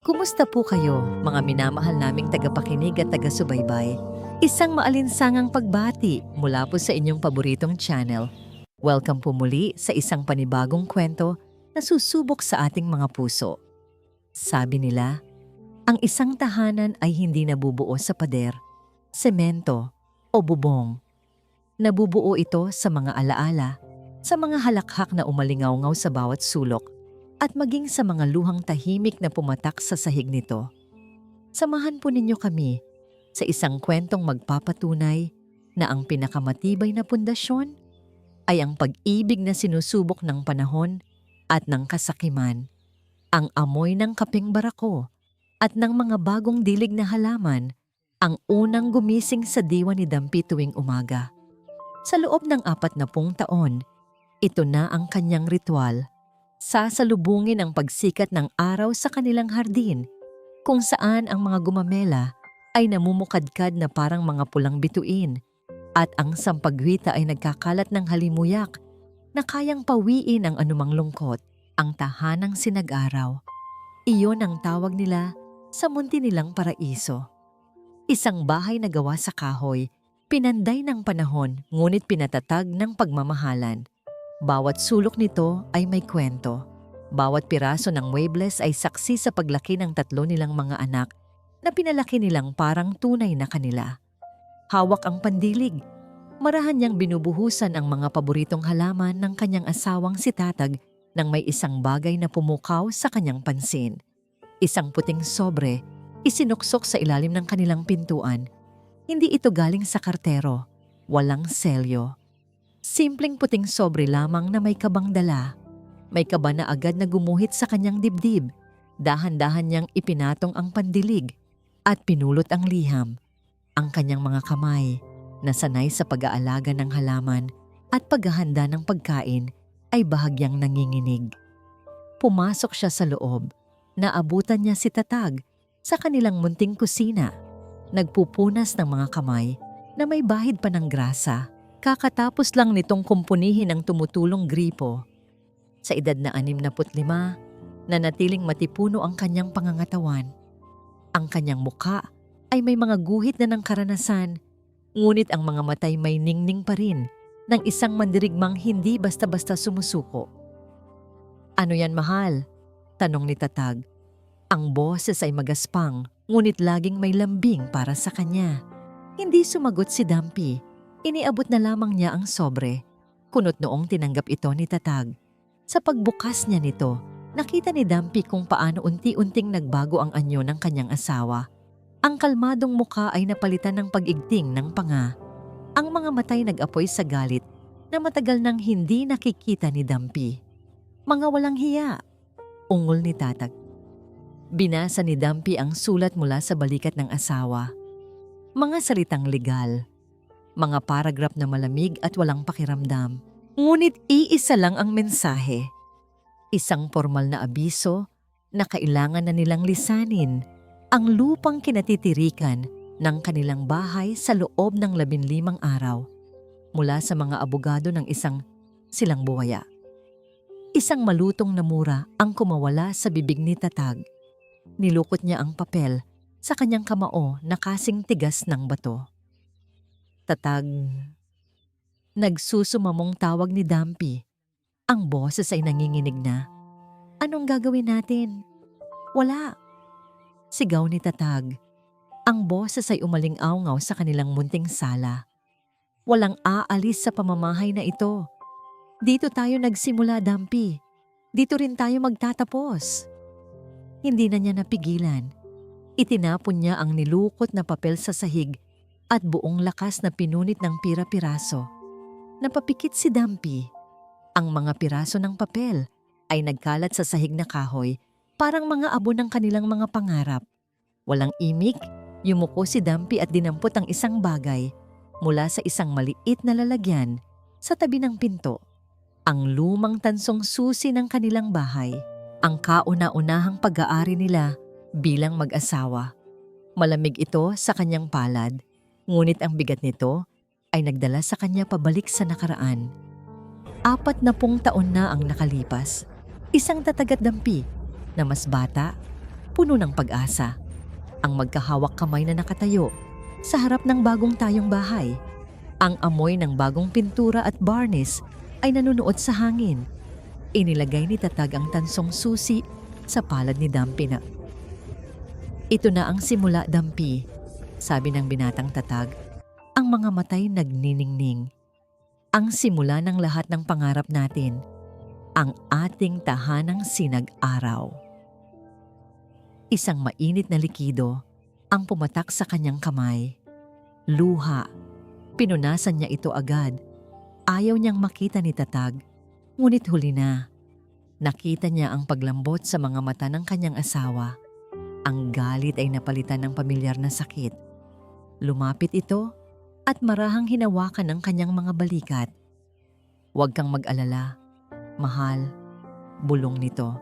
Kumusta po kayo, mga minamahal naming tagapakinig at taga-subaybay? Isang maalinsangang pagbati mula po sa inyong paboritong channel. Welcome po muli sa isang panibagong kwento na susubok sa ating mga puso. Sabi nila, ang isang tahanan ay hindi nabubuo sa pader, semento o bubong. Nabubuo ito sa mga alaala, sa mga halakhak na umalingaw-ngaw sa bawat sulok, at maging sa mga luhang tahimik na pumatak sa sahig nito. Samahan po ninyo kami sa isang kwentong magpapatunay na ang pinakamatibay na pundasyon ay ang pag-ibig na sinusubok ng panahon at ng kasakiman, ang amoy ng kapeng barako at ng mga bagong dilig na halaman, ang unang gumising sa diwa ni Dampi tuwing umaga. Sa loob ng 40 taon, ito na ang kanyang ritual. Sasalubungin ang pagsikat ng araw sa kanilang hardin, kung saan ang mga gumamela ay namumukadkad na parang mga pulang bituin at ang sampagwita ay nagkakalat ng halimuyak na kayang pawiin ang anumang lungkot, ang tahanang sinag-araw. Iyon ang tawag nila sa munti nilang paraiso. Isang bahay na gawa sa kahoy, pinanday ng panahon ngunit pinatatag ng pagmamahalan. Bawat sulok nito ay may kwento. Bawat piraso ng waveless ay saksi sa paglaki ng 3 nilang mga anak na pinalaki nilang parang tunay na kanila. Hawak ang pandilig. Marahan niyang binubuhusan ang mga paboritong halaman ng kanyang asawang si Tatag nang may isang bagay na pumukaw sa kanyang pansin. Isang puting sobre, isinuksok sa ilalim ng kanilang pintuan. Hindi ito galing sa kartero. Walang selyo. Simpleng puting sobre lamang na may kabang dala. May kaba na agad na gumuhit sa kanyang dibdib. Dahan-dahan niyang ipinatong ang pandilig at pinulot ang liham. Ang kanyang mga kamay na sanay sa pag-aalaga ng halaman at paghahanda ng pagkain ay bahagyang nanginginig. Pumasok siya sa loob. Naabutan niya si Tatag sa kanilang munting kusina. Nagpupunas ng mga kamay na may bahid pa ng grasa. Kakatapos lang nitong kumpunihin ang tumutulong gripo. Sa edad na 65, nanatiling matipuno ang kanyang pangangatawan. Ang kanyang muka ay may mga guhit na ng karanasan, ngunit ang mga matay may ningning pa rin ng isang mandirigmang hindi basta-basta sumusuko. "Ano yan, mahal?" tanong ni Tatag. Ang boses ay magaspang, ngunit laging may lambing para sa kanya. Hindi sumagot si Dampi. Iniabot na lamang niya ang sobre. Kunot noong tinanggap ito ni Tatag. Sa pagbukas niya nito, nakita ni Dampi kung paano unti-unting nagbago ang anyo ng kanyang asawa. Ang kalmadong muka ay napalitan ng pag-igting ng panga. Ang mga matay nag-apoy sa galit na matagal nang hindi nakikita ni Dampi. "Mga walang hiya," ungol ni Tatag. Binasa ni Dampi ang sulat mula sa balikat ng asawa. Mga salitang legal. Mga paragraph na malamig at walang pakiramdam. Ngunit iisa lang ang mensahe. Isang formal na abiso na kailangan na nilang lisanin ang lupang kinatitirikan ng kanilang bahay sa loob ng 15 araw mula sa mga abogado ng isang silang buwaya. Isang malutong na mura ang kumawala sa bibig ni Tatag. Nilukot niya ang papel sa kanyang kamao na kasing tigas ng bato. "Tatag." Nagsusumamong tawag ni Dampi. Ang boses ay nanginginig na. "Anong gagawin natin?" "Wala," sigaw ni Tatag. Ang boses ay umaling-awngaw sa kanilang munting sala. "Walang aalis sa pamamahay na ito. Dito tayo nagsimula, Dampi. Dito rin tayo magtatapos." Hindi na niya napigilan. Itinapon niya ang nilukot na papel sa sahig at buong lakas na pinunit ng pira-piraso. Napapikit si Dampi. Ang mga piraso ng papel ay nagkalat sa sahig na kahoy, parang mga abo ng kanilang mga pangarap. Walang imik, yumuko si Dampi at dinampot ang isang bagay mula sa isang maliit na lalagyan sa tabi ng pinto. Ang lumang tansong susi ng kanilang bahay, ang kauna-unahang pag-aari nila bilang mag-asawa. Malamig ito sa kanyang palad. Ngunit ang bigat nito ay nagdala sa kanya pabalik sa nakaraan. 40 taon na ang nakalipas. Isang Tatag at Dampi na mas bata, puno ng pag-asa. Ang magkahawak kamay na nakatayo sa harap ng bagong tayong bahay. Ang amoy ng bagong pintura at varnish ay nanunuot sa hangin. Inilagay ni Tatag ang tansong susi sa palad ni Dampi na, "Ito na ang simula, Dampi," sabi ng binatang Tatag. Ang mga matay nagniningning. Ang simula ng lahat ng pangarap natin. Ang ating tahanang sinag-araw. Isang mainit na likido ang pumatak sa kanyang kamay. Luha. Pinunasan niya ito agad. Ayaw niyang makita ni Tatag, ngunit huli na. Nakita niya ang paglambot sa mga mata ng kanyang asawa. Ang galit ay napalitan ng pamilyar na sakit. Lumapit ito at marahang hinawakan ng kanyang mga balikat. "Huwag kang mag-alala, mahal," bulong nito.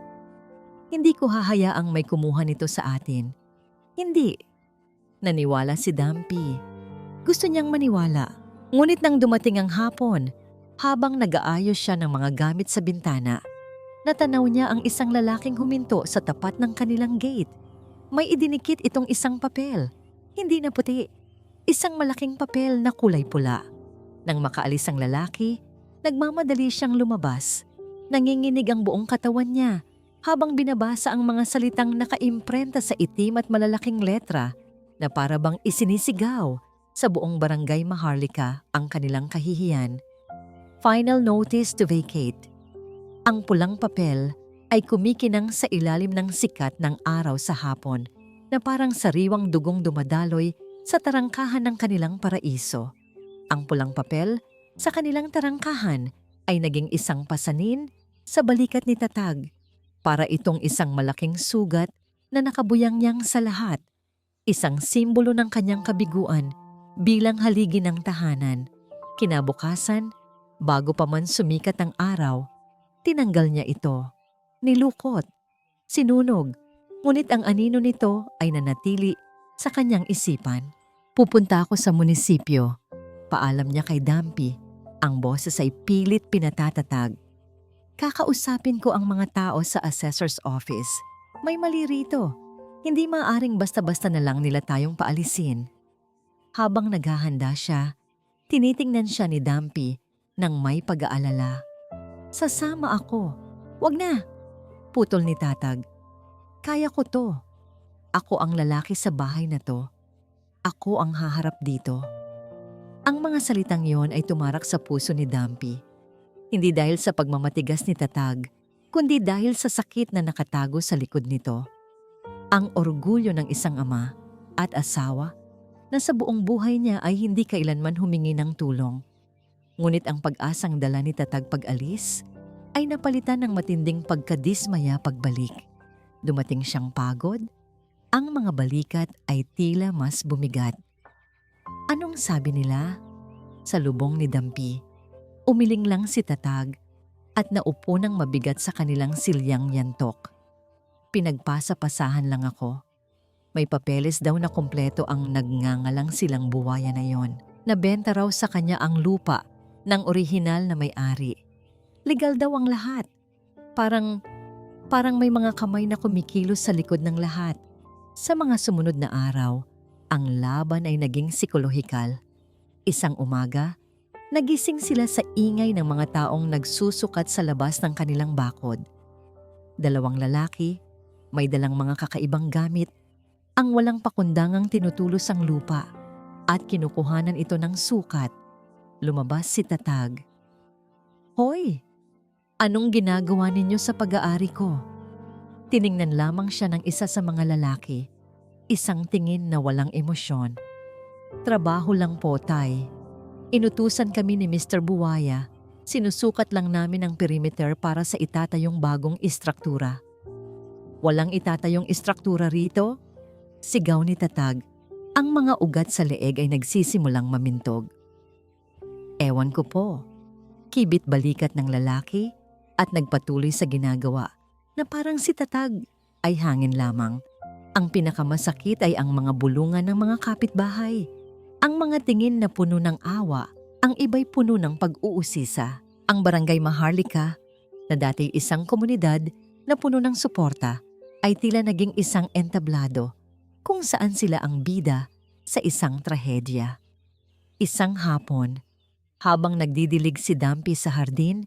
"Hindi ko hahayaang may kumuha nito sa atin." "Hindi." Naniwala si Dampi. Gusto niyang maniwala. Ngunit nang dumating ang hapon, habang nag-aayos siya ng mga gamit sa bintana, natanaw niya ang isang lalaking huminto sa tapat ng kanilang gate. May idinikit itong isang papel. Hindi na puti. Isang malaking papel na kulay pula. Nang makaalis ang lalaki, nagmamadali siyang lumabas. Nanginginig ang buong katawan niya habang binabasa ang mga salitang nakaimprenta sa itim at malalaking letra na para bang isinisigaw sa buong barangay Maharlika ang kanilang kahihiyan. Final notice to vacate. Ang pulang papel ay kumikinang sa ilalim ng sikat ng araw sa hapon na parang sariwang dugong dumadaloy sa tarangkahan ng kanilang paraiso. Ang pulang papel sa kanilang tarangkahan ay naging isang pasanin sa balikat ni Tatag. Para itong isang malaking sugat na nakabuyangyang sa lahat. Isang simbolo ng kanyang kabiguan bilang haligi ng tahanan. Kinabukasan, bago pa man sumikat ang araw, tinanggal niya ito. Nilukot, sinunog, ngunit ang anino nito ay nanatili sa kanyang isipan. "Pupunta ako sa munisipyo," paalam niya kay Dampi. Ang boses ay pilit pinatatatag. "Kakausapin ko ang mga tao sa assessor's office. May mali rito. Hindi maaaring basta-basta na lang nila tayong paalisin." Habang naghahanda siya, tinitingnan siya ni Dampi nang may pag-aalala. "Sasama ako." "Wag na," putol ni Tatag. "Kaya ko to. Ako ang lalaki sa bahay na to. Ako ang haharap dito." Ang mga salitang yon ay tumarak sa puso ni Dampi. Hindi dahil sa pagmamatigas ni Tatag, kundi dahil sa sakit na nakatago sa likod nito. Ang orgulyo ng isang ama at asawa na sa buong buhay niya ay hindi kailanman humingi ng tulong. Ngunit ang pag-asang dala ni Tatag pag-alis ay napalitan ng matinding pagkadismaya pagbalik. Dumating siyang pagod. Ang mga balikat ay tila mas bumigat. Anong sabi nila? Sa lubong ni Dampi, umiling lang si Tatag at naupo ng mabigat sa kanilang silyang yantok. "Pinagpasa-pasahan lang ako." May papeles daw na kompleto ang nagngangalang silang buwaya na yon. Nabenta raw sa kanya ang lupa ng orihinal na may-ari. Legal daw ang lahat. Parang may mga kamay na kumikilos sa likod ng lahat. Sa mga sumunod na araw, ang laban ay naging psikolohikal. Isang umaga, nagising sila sa ingay ng mga taong nagsusukat sa labas ng kanilang bakod. Dalawang lalaki, may dalang mga kakaibang gamit, ang walang pakundangang tinutulos ang lupa at kinukuhanan ito ng sukat. Lumabas si Tatag. "Hoy! Anong ginagawa ninyo sa pag-aari ko?" Tiningnan lamang siya ng isa sa mga lalaki. Isang tingin na walang emosyon. "Trabaho lang po, Tay. Inutusan kami ni Mr. Buwaya. Sinusukat lang namin ang perimeter para sa itatayong bagong istruktura." "Walang itatayong istruktura rito?" Sigaw ni Tatag. Ang mga ugat sa leeg ay nagsisimulang mamintog. "Ewan ko po." Kibit balikat ng lalaki at nagpatuloy sa ginagawa na parang si Tatag ay hangin lamang. Ang pinakamasakit ay ang mga bulungan ng mga kapitbahay. Ang mga tingin na puno ng awa, ang iba'y puno ng pag-uusisa. Ang barangay Maharlika, na dati isang komunidad na puno ng suporta, ay tila naging isang entablado kung saan sila ang bida sa isang trahedya. Isang hapon, habang nagdidilig si Dumpy sa hardin,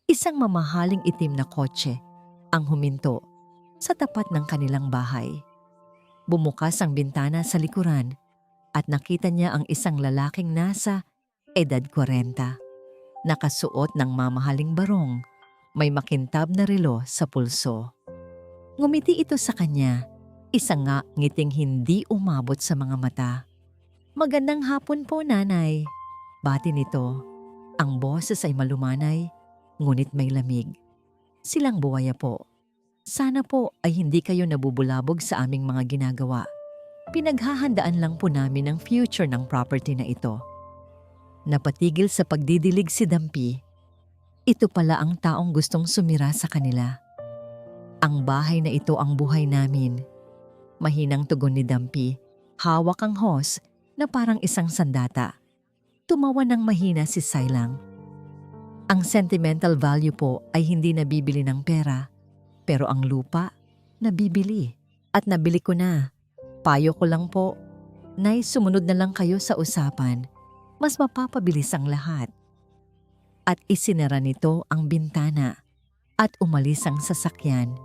isang mamahaling itim na kotse ang huminto sa tapat ng kanilang bahay. Bumukas ang bintana sa likuran at nakita niya ang isang lalaking nasa edad 40. Nakasuot ng mamahaling barong, may makintab na relo sa pulso. Ngumiti ito sa kanya, isang ngiting hindi umabot sa mga mata. "Magandang hapon po, nanay." Bati nito. Ang boses ay malumanay, ngunit may lamig. "Silang buwaya po. Sana po ay hindi kayo nabubulabog sa aming mga ginagawa. Pinaghahandaan lang po namin ang future ng property na ito." Napatigil sa pagdidilig si Dumpy. Ito pala ang taong gustong sumira sa kanila. "Ang bahay na ito ang buhay namin." Mahinang tugon ni Dumpy. Hawak ang hose na parang isang sandata. Tumawa ng mahina si Sailang. "Ang sentimental value po ay hindi nabibili ng pera, pero ang lupa, nabibili. At nabili ko na. Payo ko lang po, Nay, sumunod na lang kayo sa usapan. Mas mapapabilis ang lahat." At isinara nito ang bintana at umalis ang sasakyan,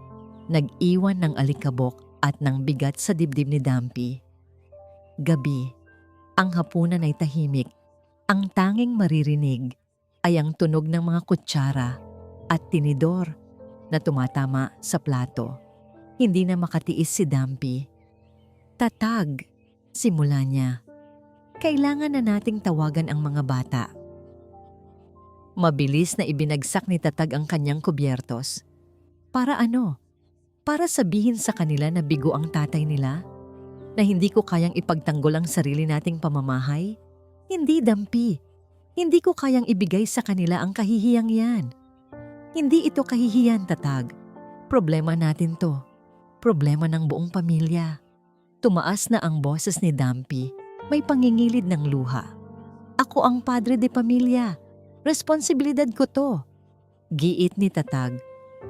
nag-iwan ng alikabok at ng bigat sa dibdib ni Dumpy. Gabi, ang hapunan ay tahimik. Ang tanging maririnig ay ang tunog ng mga kutsara at tinidor na tumatama sa plato. Hindi na makatiis si Dumpy. "Tatag," simula niya. "Kailangan na nating tawagan ang mga bata." Mabilis na ibinagsak ni Tatag ang kanyang kubyertos. Para ano? Para sabihin sa kanila na bigo ang tatay nila? Na hindi ko kayang ipagtanggol ang sarili nating pamamahay? Hindi, Dumpy. Hindi ko kayang ibigay sa kanila ang kahihiyang yan. Hindi ito kahihiyan, Tatag. Problema natin to. Problema ng buong pamilya. Tumaas na ang boses ni Dumpy. May pangingilid ng luha. "Ako ang padre de pamilya. Responsibilidad ko to." Giit ni Tatag.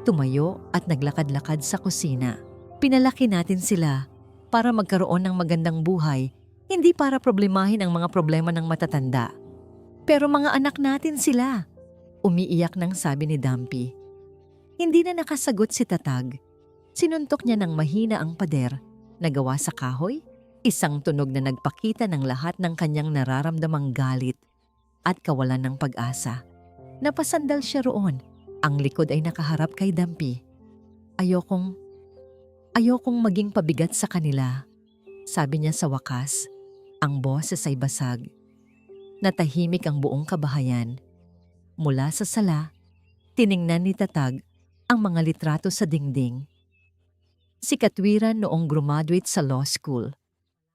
Tumayo at naglakad-lakad sa kusina. "Pinalaki natin sila para magkaroon ng magandang buhay, hindi para problemahin ang mga problema ng matatanda. Pero mga anak natin sila." Umiiyak nang sabi ni Dumpy. Hindi na nakasagot si Tatag. Sinuntok niya ng mahina ang pader na gawa sa kahoy, isang tunog na nagpakita ng lahat ng kanyang nararamdamang galit at kawalan ng pag-asa. Napasandal siya roon. Ang likod ay nakaharap kay Dumpy. Ayokong maging pabigat sa kanila," sabi niya sa wakas. Ang boses ay basag. Natahimik ang buong kabahayan. Mula sa sala, tiningnan ni Tatag ang mga litrato sa dingding. Si Katwiran noong graduate sa law school.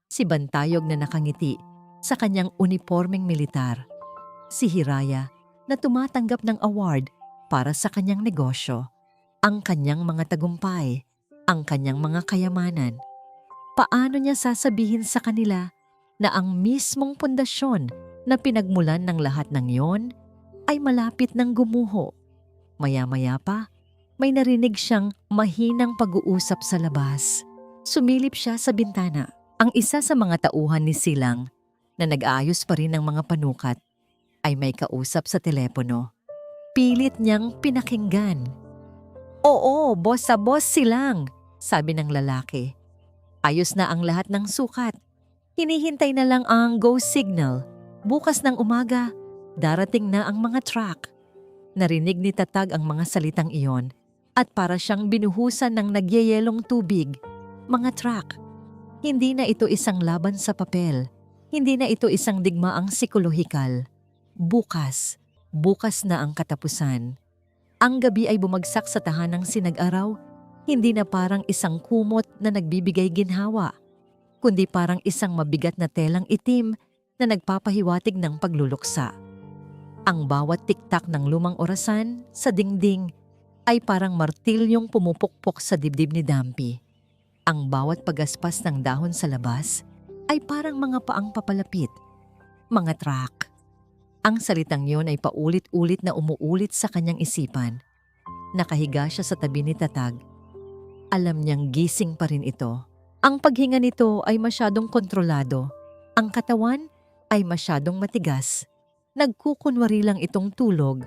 Si Bantayog na nakangiti sa kanyang unipormeng militar. Si Hiraya na tumatanggap ng award para sa kanyang negosyo. Ang kanyang mga tagumpay, ang kanyang mga kayamanan. Paano niya sasabihin sa kanila na ang mismong pundasyon na pinagmulan ng lahat ng yon ay malapit ng gumuho? Maya-maya pa, may narinig siyang mahinang pag-uusap sa labas. Sumilip siya sa bintana. Ang isa sa mga tauhan ni Silang na nag-aayos pa rin ng mga panukat ay may kausap sa telepono. Pilit niyang pinakinggan. "Oo, boss sa boss Silang," sabi ng lalaki. "Ayos na ang lahat ng sukat. Hinihintay na lang ang go signal. Bukas ng umaga, darating na ang mga truck." Narinig ni Tatag ang mga salitang iyon at para siyang binuhusan ng nagyeyelong tubig. Mga truck. Hindi na ito isang laban sa papel. Hindi na ito isang digmaang psikolohikal. Bukas na ang katapusan. Ang gabi ay bumagsak sa tahanang sinag-araw, hindi na parang isang kumot na nagbibigay ginhawa, kundi parang isang mabigat na telang itim na nagpapahiwatig ng pagluluksa. Ang bawat tiktak ng lumang orasan sa dingding ay parang martilyong pumupukpok sa dibdib ni Dumpy. Ang bawat pagaspas ng dahon sa labas ay parang mga paang papalapit. Mga truck. Ang salitang yon ay paulit-ulit na umuulit sa kanyang isipan. Nakahiga siya sa tabi ni Tatag. Alam niyang gising pa rin ito. Ang paghinga nito ay masyadong kontrolado. Ang katawan ay masyadong matigas. Nagkukunwari lang itong tulog.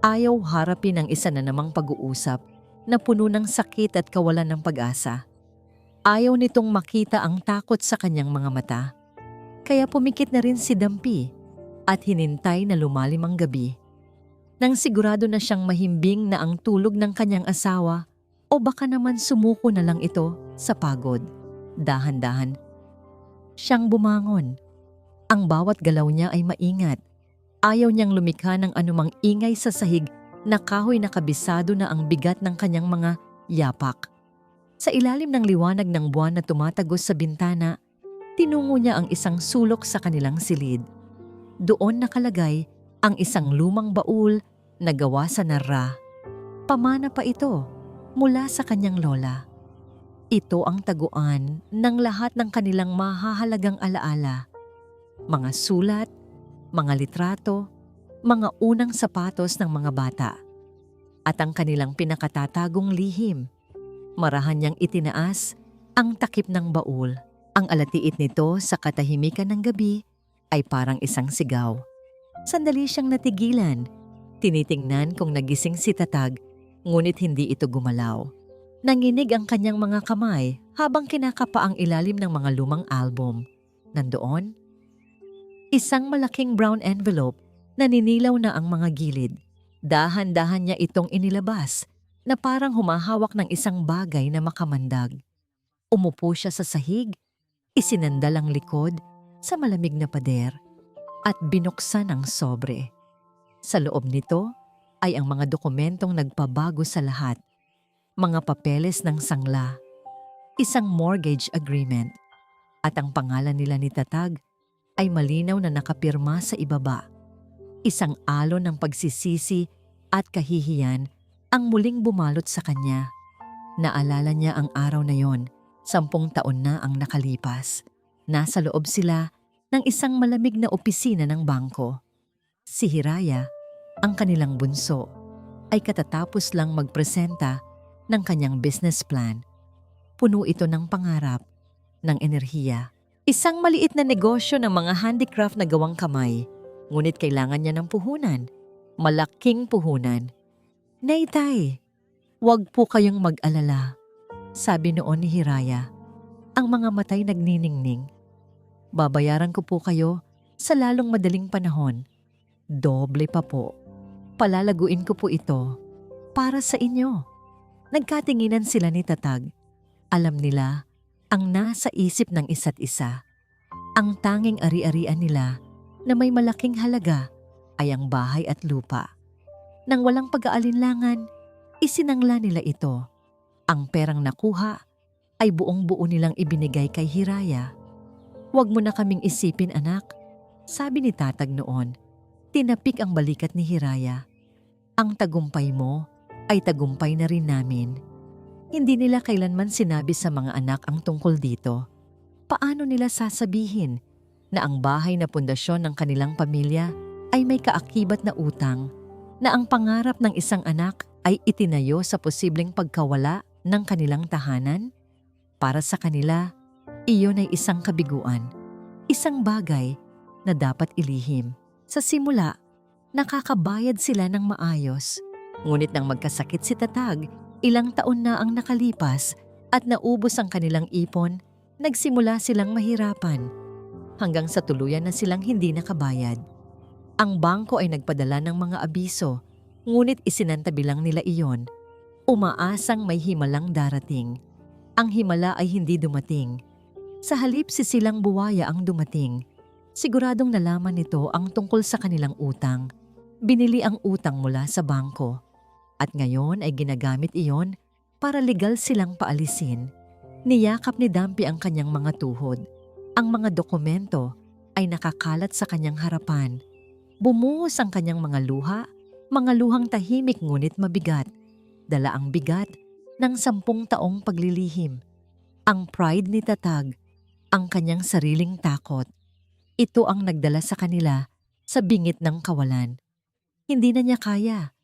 Ayaw harapin ang isa na namang pag-uusap na puno ng sakit at kawalan ng pag-asa. Ayaw nitong makita ang takot sa kanyang mga mata. Kaya pumikit na rin si Dampi at hinintay na lumalim ang gabi. Nang sigurado na siyang mahimbing na ang tulog ng kanyang asawa o baka naman sumuko na lang ito sa pagod. Dahan-dahan siyang bumangon. Ang bawat galaw niya ay maingat. Ayaw niyang lumikha ng anumang ingay sa sahig na kahoy na kabisado na ang bigat ng kanyang mga yapak. Sa ilalim ng liwanag ng buwan na tumatagos sa bintana, tinungo niya ang isang sulok sa kanilang silid. Doon nakalagay ang isang lumang baul na gawa sa narra. Pamana pa ito mula sa kanyang lola. Ito ang taguan ng lahat ng kanilang mahahalagang alaala. Mga sulat, mga litrato, mga unang sapatos ng mga bata. At ang kanilang pinakatatagong lihim. Marahan niyang itinaas ang takip ng baul. Ang alatiit nito sa katahimikan ng gabi ay parang isang sigaw. Sandali siyang natigilan. Tinitingnan kung nagising si Tatag, ngunit hindi ito gumalaw. Nanginig ang kanyang mga kamay habang kinakapa ang ilalim ng mga lumang album. Nandoon, isang malaking brown envelope na ninilaw na ang mga gilid. Dahan-dahan niya itong inilabas na parang humahawak ng isang bagay na makamandag. Umupo siya sa sahig, isinandal ang likod sa malamig na pader at binuksan ang sobre. Sa loob nito ay ang mga dokumentong nagpabago sa lahat. Mga papeles ng sangla, isang mortgage agreement, at ang pangalan nila ni Tatag ay malinaw na nakapirma sa ibaba. Isang alon ng pagsisisi at kahihiyan ang muling bumalot sa kanya. Naalala niya ang araw na yon, 10 taon na ang nakalipas. Nasa loob sila ng isang malamig na opisina ng bangko. Si Hiraya, ang kanilang bunso, ay katatapos lang magpresenta ng kanyang business plan. Puno ito ng pangarap, ng enerhiya. Isang maliit na negosyo ng mga handicraft na gawang kamay, ngunit kailangan niya ng puhunan. Malaking puhunan. "Nay, Tay, huwag po kayong mag-alala," sabi noon ni Hiraya. Ang mga matay nagniningning. "Babayaran ko po kayo sa lalong madaling panahon. Doble pa po. Palalaguin ko po ito para sa inyo." Nagkatinginan sila ni Tatag. Alam nila ang nasa isip ng isa't isa. Ang tanging ari-arian nila na may malaking halaga ay ang bahay at lupa. Nang walang pag-aalinlangan, isinangla nila ito. Ang perang nakuha ay buong-buo nilang ibinigay kay Hiraya. "Huwag mo na kaming isipin, anak," sabi ni Tatag noon. Tinapik ang balikat ni Hiraya. "Ang tagumpay mo ay tagumpay na rin namin." Hindi nila kailanman sinabi sa mga anak ang tungkol dito. Paano nila sasabihin na ang bahay na pundasyon ng kanilang pamilya ay may kaakibat na utang, na ang pangarap ng isang anak ay itinayo sa posibleng pagkawala ng kanilang tahanan? Para sa kanila, iyon ay isang kabiguan, isang bagay na dapat ilihim. Sa simula, nakakabayad sila ng maayos. Ngunit nang magkasakit si Tatag, ilang taon na ang nakalipas at naubos ang kanilang ipon, nagsimula silang mahirapan. Hanggang sa tuluyan na silang hindi nakabayad. Ang bangko ay nagpadala ng mga abiso, ngunit isinantabi lang nila iyon. Umaasang may himalang darating. Ang himala ay hindi dumating. Sa halip si Silang Buwaya ang dumating. Siguradong nalaman nito ang tungkol sa kanilang utang. Binili ang utang mula sa bangko. At ngayon ay ginagamit iyon para legal silang paalisin. Niyakap ni Dampi ang kanyang mga tuhod. Ang mga dokumento ay nakakalat sa kanyang harapan. Bumuhos ang kanyang mga luhang tahimik ngunit mabigat. Dala ang bigat ng 10 taong paglilihim. Ang pride ni Tatag, ang kanyang sariling takot. Ito ang nagdala sa kanila sa bingit ng kawalan. Hindi na niya kaya.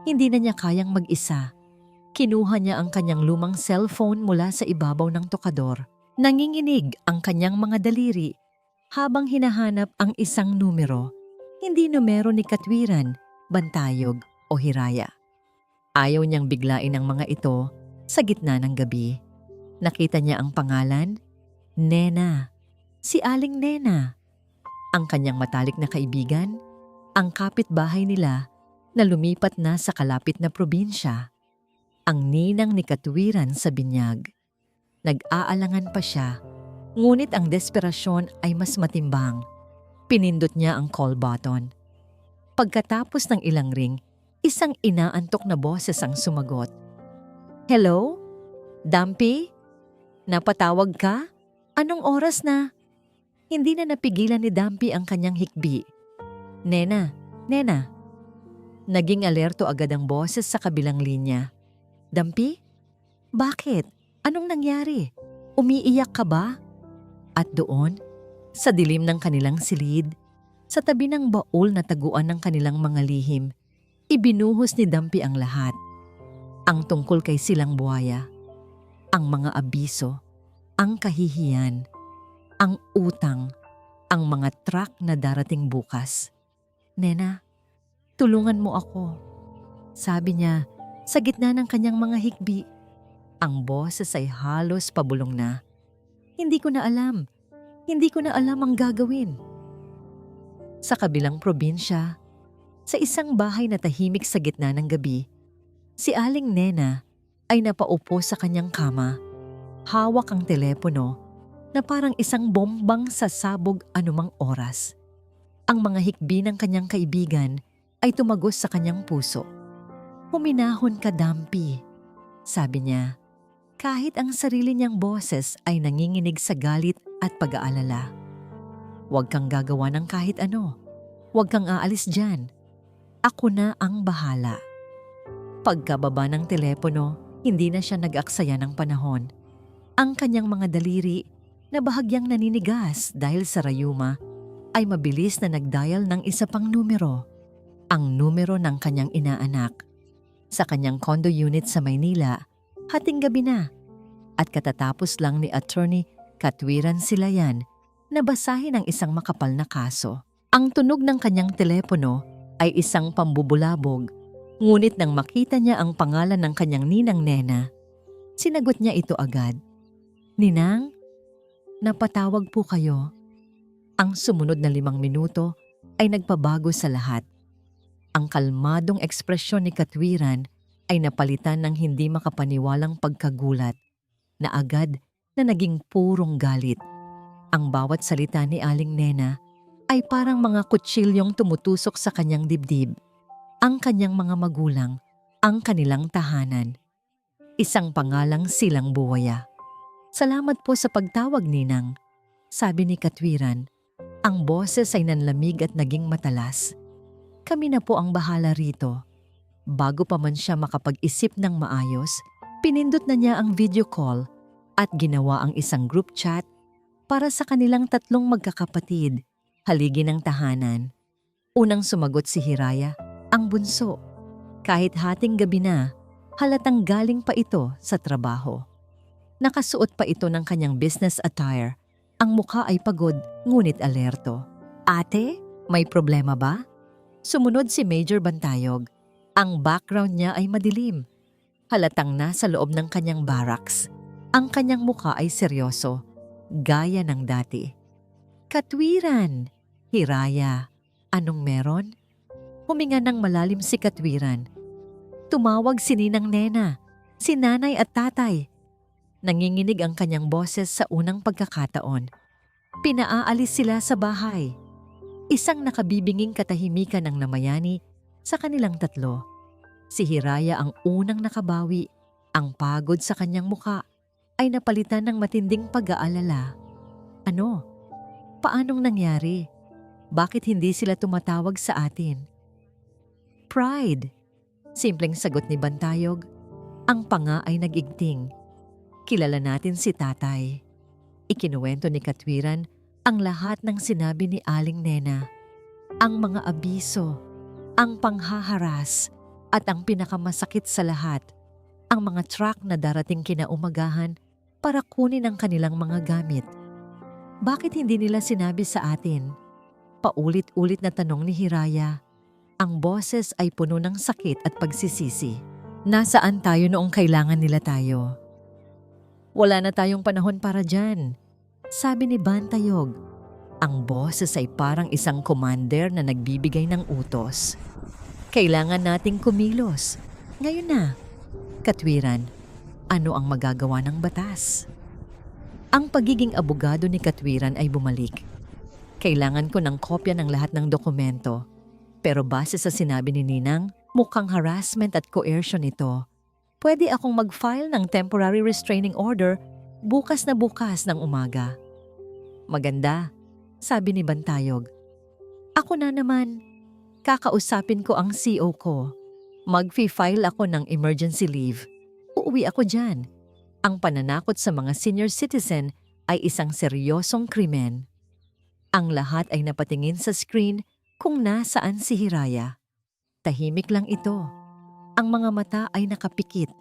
Hindi na niya kayang mag-isa. Kinuha niya ang kanyang lumang cellphone mula sa ibabaw ng tokador. Nanginginig ang kanyang mga daliri habang hinahanap ang isang numero. Hindi numero ni Katwiran, Bantayog o Hiraya. Ayaw niyang biglain ang mga ito sa gitna ng gabi. Nakita niya ang pangalan, Nena. Si Aling Nena. Ang kanyang matalik na kaibigan, ang kapitbahay nila na lumipat na sa kalapit na probinsya. Ang ninang ni Katwiran sa binyag. Nag-aalangan pa siya, ngunit ang desperasyon ay mas matimbang. Pinindot niya ang call button. Pagkatapos ng ilang ring, isang inaantok na boses ang sumagot. Hello? Dumpy? Napatawag ka? Anong oras na? Hindi na napigilan ni Dumpy ang kanyang hikbi. Nena, Nena. Naging alerto agad ang boses sa kabilang linya. Dumpy? Bakit? Anong nangyari? Umiiyak ka ba? At doon, sa dilim ng kanilang silid, sa tabi ng baul na taguan ng kanilang mga lihim, ibinuhos ni Dumpy ang lahat. Ang tungkol kay Silang Buhaya, ang mga abiso, ang kahihiyan, ang utang, ang mga truck na darating bukas. Nena, tulungan mo ako. Sabi niya, sa gitna ng kanyang mga hikbi. Ang boses ay halos pabulong na. Hindi ko na alam. Hindi ko na alam ang gagawin. Sa kabilang probinsya, sa isang bahay na tahimik sa gitna ng gabi, si Aling Nena ay napaupo sa kanyang kama. Hawak ang telepono na parang isang bombang sasabog anumang oras. Ang mga hikbi ng kanyang kaibigan ay tumagos sa kanyang puso. Huminahon ka, Dumpy, sabi niya. Kahit ang sarili niyang boses ay nanginginig sa galit at pag-aalala. Huwag kang gagawa ng kahit ano. Huwag kang aalis dyan. Ako na ang bahala. Pagkababa ng telepono, hindi na siya nag-aksaya ng panahon. Ang kanyang mga daliri na bahagyang naninigas dahil sa rayuma ay mabilis na nag-dial ng isa pang numero. Ang numero ng kanyang inaanak. Sa kanyang condo unit sa Maynila, hating gabi na. At katatapos lang ni Attorney Katwiran Silayan na basahin ang isang makapal na kaso. Ang tunog ng kanyang telepono ay isang pambubulabog, ngunit nang makita niya ang pangalan ng kanyang ninang Nena, sinagot niya ito agad. Ninang, napatawag po kayo. Ang sumunod na 5 minuto ay nagpabago sa lahat. Ang kalmadong ekspresyon ni Katwiran ay napalitan ng hindi makapaniwalang pagkagulat na agad na naging purong galit. Ang bawat salita ni Aling Nena ay parang mga kutsilyong tumutusok sa kanyang dibdib. Ang kanyang mga magulang, ang kanilang tahanan. Isang pangalang Silang Buhaya. Salamat po sa pagtawag, Ninang, sabi ni Katwiran. Ang boses ay nanlamig at naging matalas. Kami na po ang bahala rito. Bago pa man siya makapag-isip ng maayos, pinindot na niya ang video call at ginawa ang isang group chat para sa kanilang 3 magkakapatid, haligi ng tahanan. Unang sumagot si Hiraya, ang bunso. Kahit hating gabi na, halatang galing pa ito sa trabaho. Nakasuot pa ito ng kanyang business attire. Ang mukha ay pagod, ngunit alerto. Ate, may problema ba? Sumunod si Major Bantayog. Ang background niya ay madilim. Halatang nasa loob ng kanyang barracks. Ang kanyang mukha ay seryoso, gaya ng dati. Katwiran! Hiraya, anong meron? Huminga ng malalim si Katwiran. Tumawag si Ninang Nena, si nanay at tatay. Nanginginig ang kanyang boses sa unang pagkakataon. Pinaalis sila sa bahay. Isang nakabibinging katahimikan ng namayani sa kanilang 3. Si Hiraya ang unang nakabawi. Ang pagod sa kanyang muka ay napalitan ng matinding pag-aalala. Ano? Paanong nangyari? Bakit hindi sila tumatawag sa atin? Pride. Simpleng sagot ni Bantayog. Ang panga ay nag-igting. Kilala natin si tatay. Ikinuwento ni Katwiran ang lahat ng sinabi ni Aling Nena. Ang mga abiso, ang panghaharas, at ang pinakamasakit sa lahat, ang mga truck na darating kinaumagahan para kunin ang kanilang mga gamit. Bakit hindi nila sinabi sa atin? Paulit-ulit na tanong ni Hiraya. Ang boses ay puno ng sakit at pagsisisi. Nasaan tayo noong kailangan nila tayo? Wala na tayong panahon para dyan, sabi ni Bantayog. Ang boses ay parang isang commander na nagbibigay ng utos. Kailangan nating kumilos. Ngayon na. Katwiran, ano ang magagawa ng batas? Ang pagiging abogado ni Katwiran ay bumalik. Kailangan ko ng kopya ng lahat ng dokumento. Pero base sa sinabi ni Ninang, mukhang harassment at coercion ito. Pwede akong mag-file ng temporary restraining order bukas na bukas ng umaga. Maganda, sabi ni Bantayog. Ako na naman, kakausapin ko ang CO ko. Mag-file ako ng emergency leave. Uuwi ako dyan. Ang pananakot sa mga senior citizen ay isang seryosong krimen. Ang lahat ay napatingin sa screen kung nasaan si Hiraya. Tahimik lang ito. Ang mga mata ay nakapikit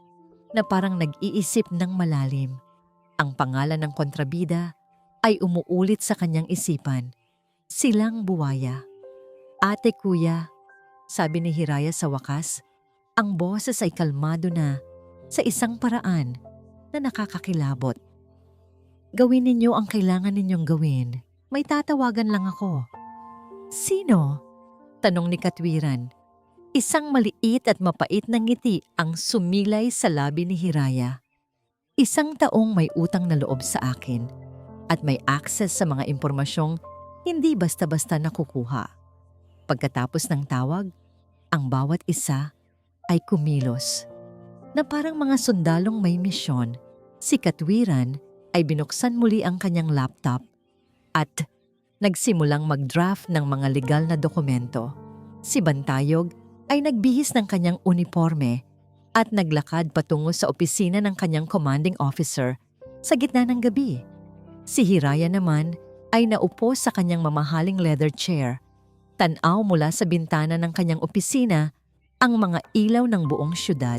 na parang nag-iisip ng malalim. Ang pangalan ng kontrabida ay umuulit sa kanyang isipan. Silang Buwaya. Ate kuya, sabi ni Hiraya sa wakas, ang boses ay kalmado na sa isang paraan na nakakakilabot. Gawin ninyo ang kailangan ninyong gawin. May tatawagan lang ako. Sino? Tanong ni Katwiran. Isang maliit at mapait na ngiti ang sumilay sa labi ni Hiraya. Isang taong may utang na loob sa akin at may access sa mga impormasyong hindi basta-basta nakukuha. Pagkatapos ng tawag, ang bawat isa ay kumilos. Na parang mga sundalong may misyon, si Katwiran ay binuksan muli ang kanyang laptop at nagsimulang mag-draft ng mga legal na dokumento. Si Bantayog ay nagbihis ng kanyang uniforme at naglakad patungo sa opisina ng kanyang commanding officer sa gitna ng gabi. Si Hiraya naman ay naupo sa kanyang mamahaling leather chair. Tanaw mula sa bintana ng kanyang opisina ang mga ilaw ng buong syudad.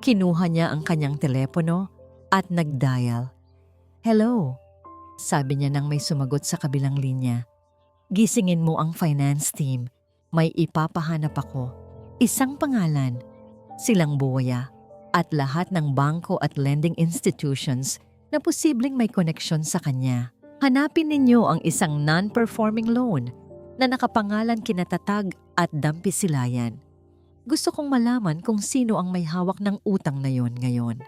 Kinuha niya ang kanyang telepono at nag-dial. Hello, sabi niya nang may sumagot sa kabilang linya. Gisingin mo ang finance team. May ipapahanap ako. Isang pangalan, Silang Buwaya, at lahat ng bangko at lending institutions na posibleng may koneksyon sa kanya. Hanapin ninyo ang isang non-performing loan na nakapangalan Kinatatag at Dampisilayan. Gusto kong malaman kung sino ang may hawak ng utang na yon ngayon.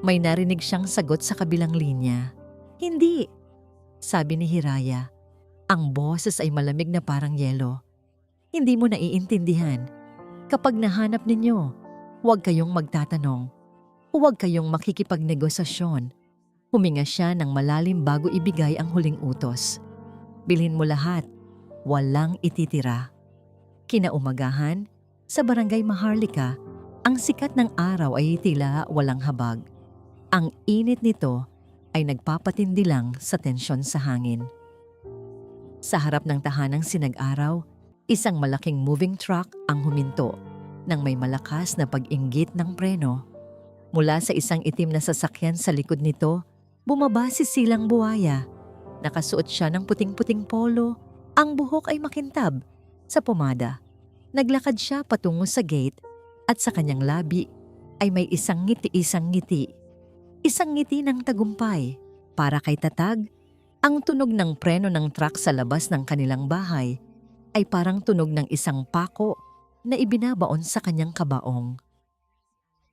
May narinig siyang sagot sa kabilang linya. Hindi, sabi ni Hiraya. Ang boses ay malamig na parang yelo. Hindi mo naiintindihan. Kapag nahanap ninyo, huwag kayong magtatanong. Huwag kayong makikipagnegosasyon. Huminga siya ng malalim bago ibigay ang huling utos. Bilhin mo lahat. Walang ititira. Kinaumagahan, sa barangay Maharlika, ang sikat ng araw ay tila walang habag. Ang init nito ay nagpapatindi lang sa tensyon sa hangin. Sa harap ng tahanang sinag-araw, isang malaking moving truck ang huminto nang may malakas na pag-inggit ng preno. Mula sa isang itim na sasakyan sa likod nito, bumaba si Silang Buwaya. Nakasuot siya ng puting-puting polo, ang buhok ay makintab sa pomada. Naglakad siya patungo sa gate at sa kanyang labi ay may isang ngiti-isang ngiti. Isang ngiti ng tagumpay. Para kay Tatag, ang tunog ng preno ng truck sa labas ng kanilang bahay ay parang tunog ng isang pako na ibinabaon sa kanyang kabaong.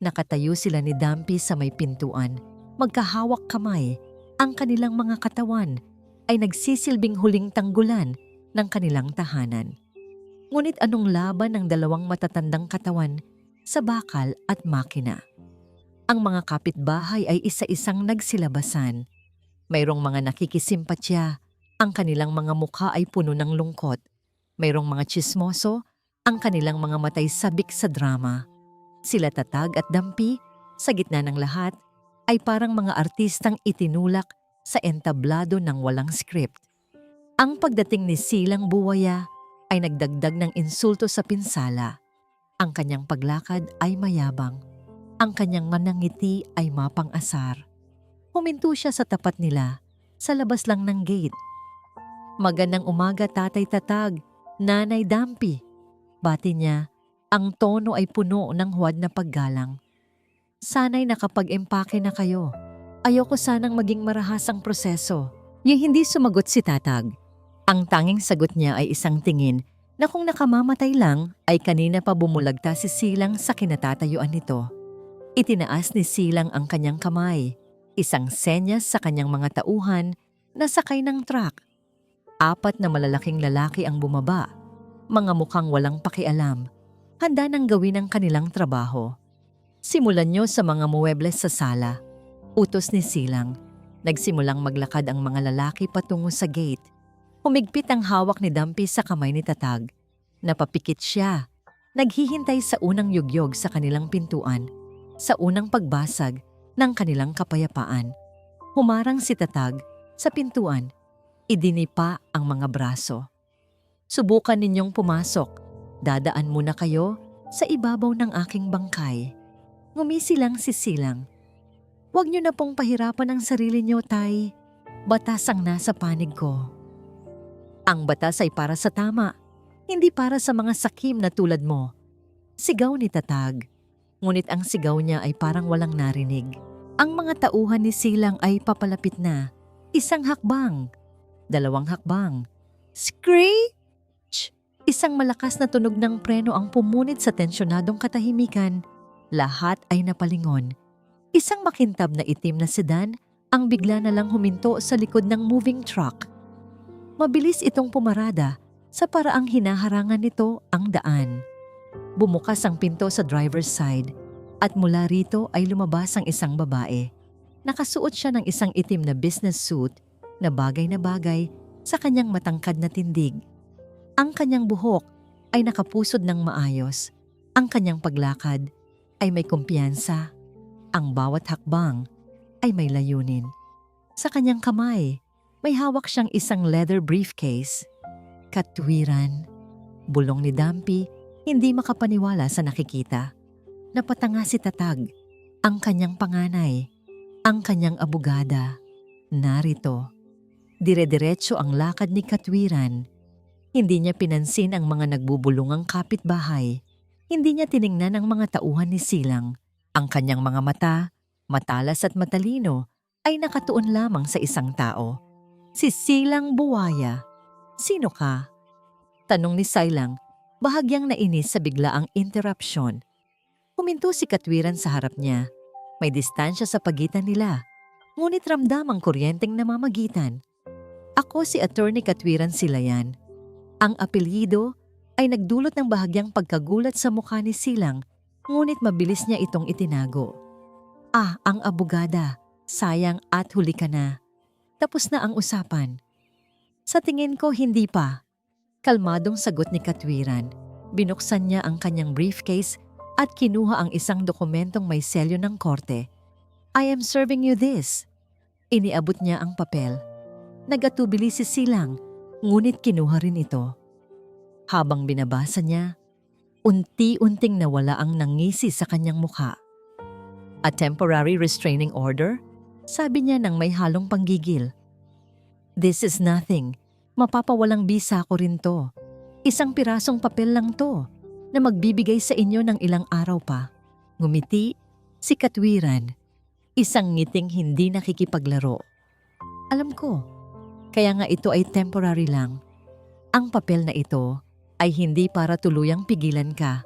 Nakatayo sila ni Dampi sa may pintuan, magkahawak kamay. Ang kanilang mga katawan ay nagsisilbing huling tanggulan ng kanilang tahanan. Ngunit anong laban ng dalawang matatandang katawan sa bakal at makina? Ang mga kapitbahay ay isa-isang nagsilabasan. Mayroong mga nakikisimpatya, ang kanilang mga mukha ay puno ng lungkot. Mayroong mga tsismoso, ang kanilang mga matay sabik sa drama. Sila Tatag at Dampi, sa gitna ng lahat, ay parang mga artistang itinulak sa entablado ng walang script. Ang pagdating ni Silang Buwaya ay nagdagdag ng insulto sa pinsala. Ang kanyang paglakad ay mayabang. Ang kanyang manangiti ay mapang-asar. Huminto siya sa tapat nila, sa labas lang ng gate. "Magandang umaga, Tatay Tatag, Nanay Dampi." Bati niya, ang tono ay puno ng huwad na paggalang. "Sana'y nakapag-empake na kayo. Ayoko sanang maging marahas ang proseso." Yung hindi sumagot si Tatag. Ang tanging sagot niya ay isang tingin na kung nakamamatay lang ay kanina pa bumulagta si Silang sa kinatatayuan nito. Itinaas ni Silang ang kanyang kamay, isang senyas sa kanyang mga tauhan na sakay ng truck. 4 na malalaking lalaki ang bumaba, mga mukhang walang pakialam, handa nang gawin ang kanilang trabaho. "Simulan nyo sa mga muwebles sa sala," utos ni Silang. Nagsimulang maglakad ang mga lalaki patungo sa gate. Humigpit ang hawak ni Dampi sa kamay ni Tatag. Napapikit siya. Naghihintay sa unang yugyog sa kanilang pintuan, sa unang pagbasag ng kanilang kapayapaan. Humarang si Tatag sa pintuan. Idinipa ang mga braso. "Subukan ninyong pumasok. Dadaan muna kayo sa ibabaw ng aking bangkay." Ngumisi lang si Silang. "Huwag niyo na pong pahirapan ang sarili niyo, Tay. Batas ang nasa panig ko." "Ang batas ay para sa tama, hindi para sa mga sakim na tulad mo." Sigaw ni Tatag. Ngunit ang sigaw niya ay parang walang narinig. Ang mga tauhan ni Silang ay papalapit na. 1 hakbang, 2 hakbang. Screech! Isang malakas na tunog ng preno ang pumunit sa tensyonadong katahimikan. Lahat ay napalingon. Isang makintab na itim na sedan ang bigla na lang huminto sa likod ng moving truck. Mabilis itong pumarada sa paraang hinaharangan nito ang daan. Bumukas ang pinto sa driver's side at mula rito ay lumabas ang isang babae. Nakasuot siya ng isang itim na business suit na bagay sa kanyang matangkad na tindig. Ang kanyang buhok ay nakapusod ng maayos. Ang kanyang paglakad ay may kumpiyansa. Ang bawat hakbang ay may layunin. Sa kanyang kamay, may hawak siyang isang leather briefcase. Katwiran. Bulong ni Dampi, hindi makapaniwala sa nakikita. Napatanga si Tatag, ang kanyang panganay, ang kanyang abogada. Narito. Dire-diretso ang lakad ni Katwiran. Hindi niya pinansin ang mga nagbubulungang kapitbahay. Hindi niya tiningnan ang mga tauhan ni Silang. Ang kanyang mga mata, matalas at matalino, ay nakatuon lamang sa isang tao. Si Silang Buwaya. "Sino ka?" Tanong ni Silang, bahagyang nainis sa biglaang interrupsyon. Huminto si Katwiran sa harap niya. May distansya sa pagitan nila, ngunit ramdam ang kuryenteng namamagitan. "Ako si Attorney Katwiran Silayan." Ang apelyido ay nagdulot ng bahagyang pagkagulat sa mukha ni Silang, ngunit mabilis niya itong itinago. Ang abogada. Sayang at huli ka na. Tapos na ang usapan." "Sa tingin ko hindi pa." Kalmadong sagot ni Katwiran. Binuksan niya ang kanyang briefcase at kinuha ang isang dokumentong may selyo ng korte. "I am serving you this." Iniabot niya ang papel. Nagatubili si Silang, ngunit kinuha rin ito. Habang binabasa niya, unti-unting nawala ang nangisi sa kanyang mukha. "A temporary restraining order?" Sabi niya nang may halong panggigil. "This is nothing. Mapapawalang bisa ko rin to. Isang pirasong papel lang to na magbibigay sa inyo ng ilang araw pa." Ngumiti si Katwiran. Isang ngiting hindi nakikipaglaro. "Alam ko. Kaya nga ito ay temporary lang. Ang papel na ito ay hindi para tuluyang pigilan ka.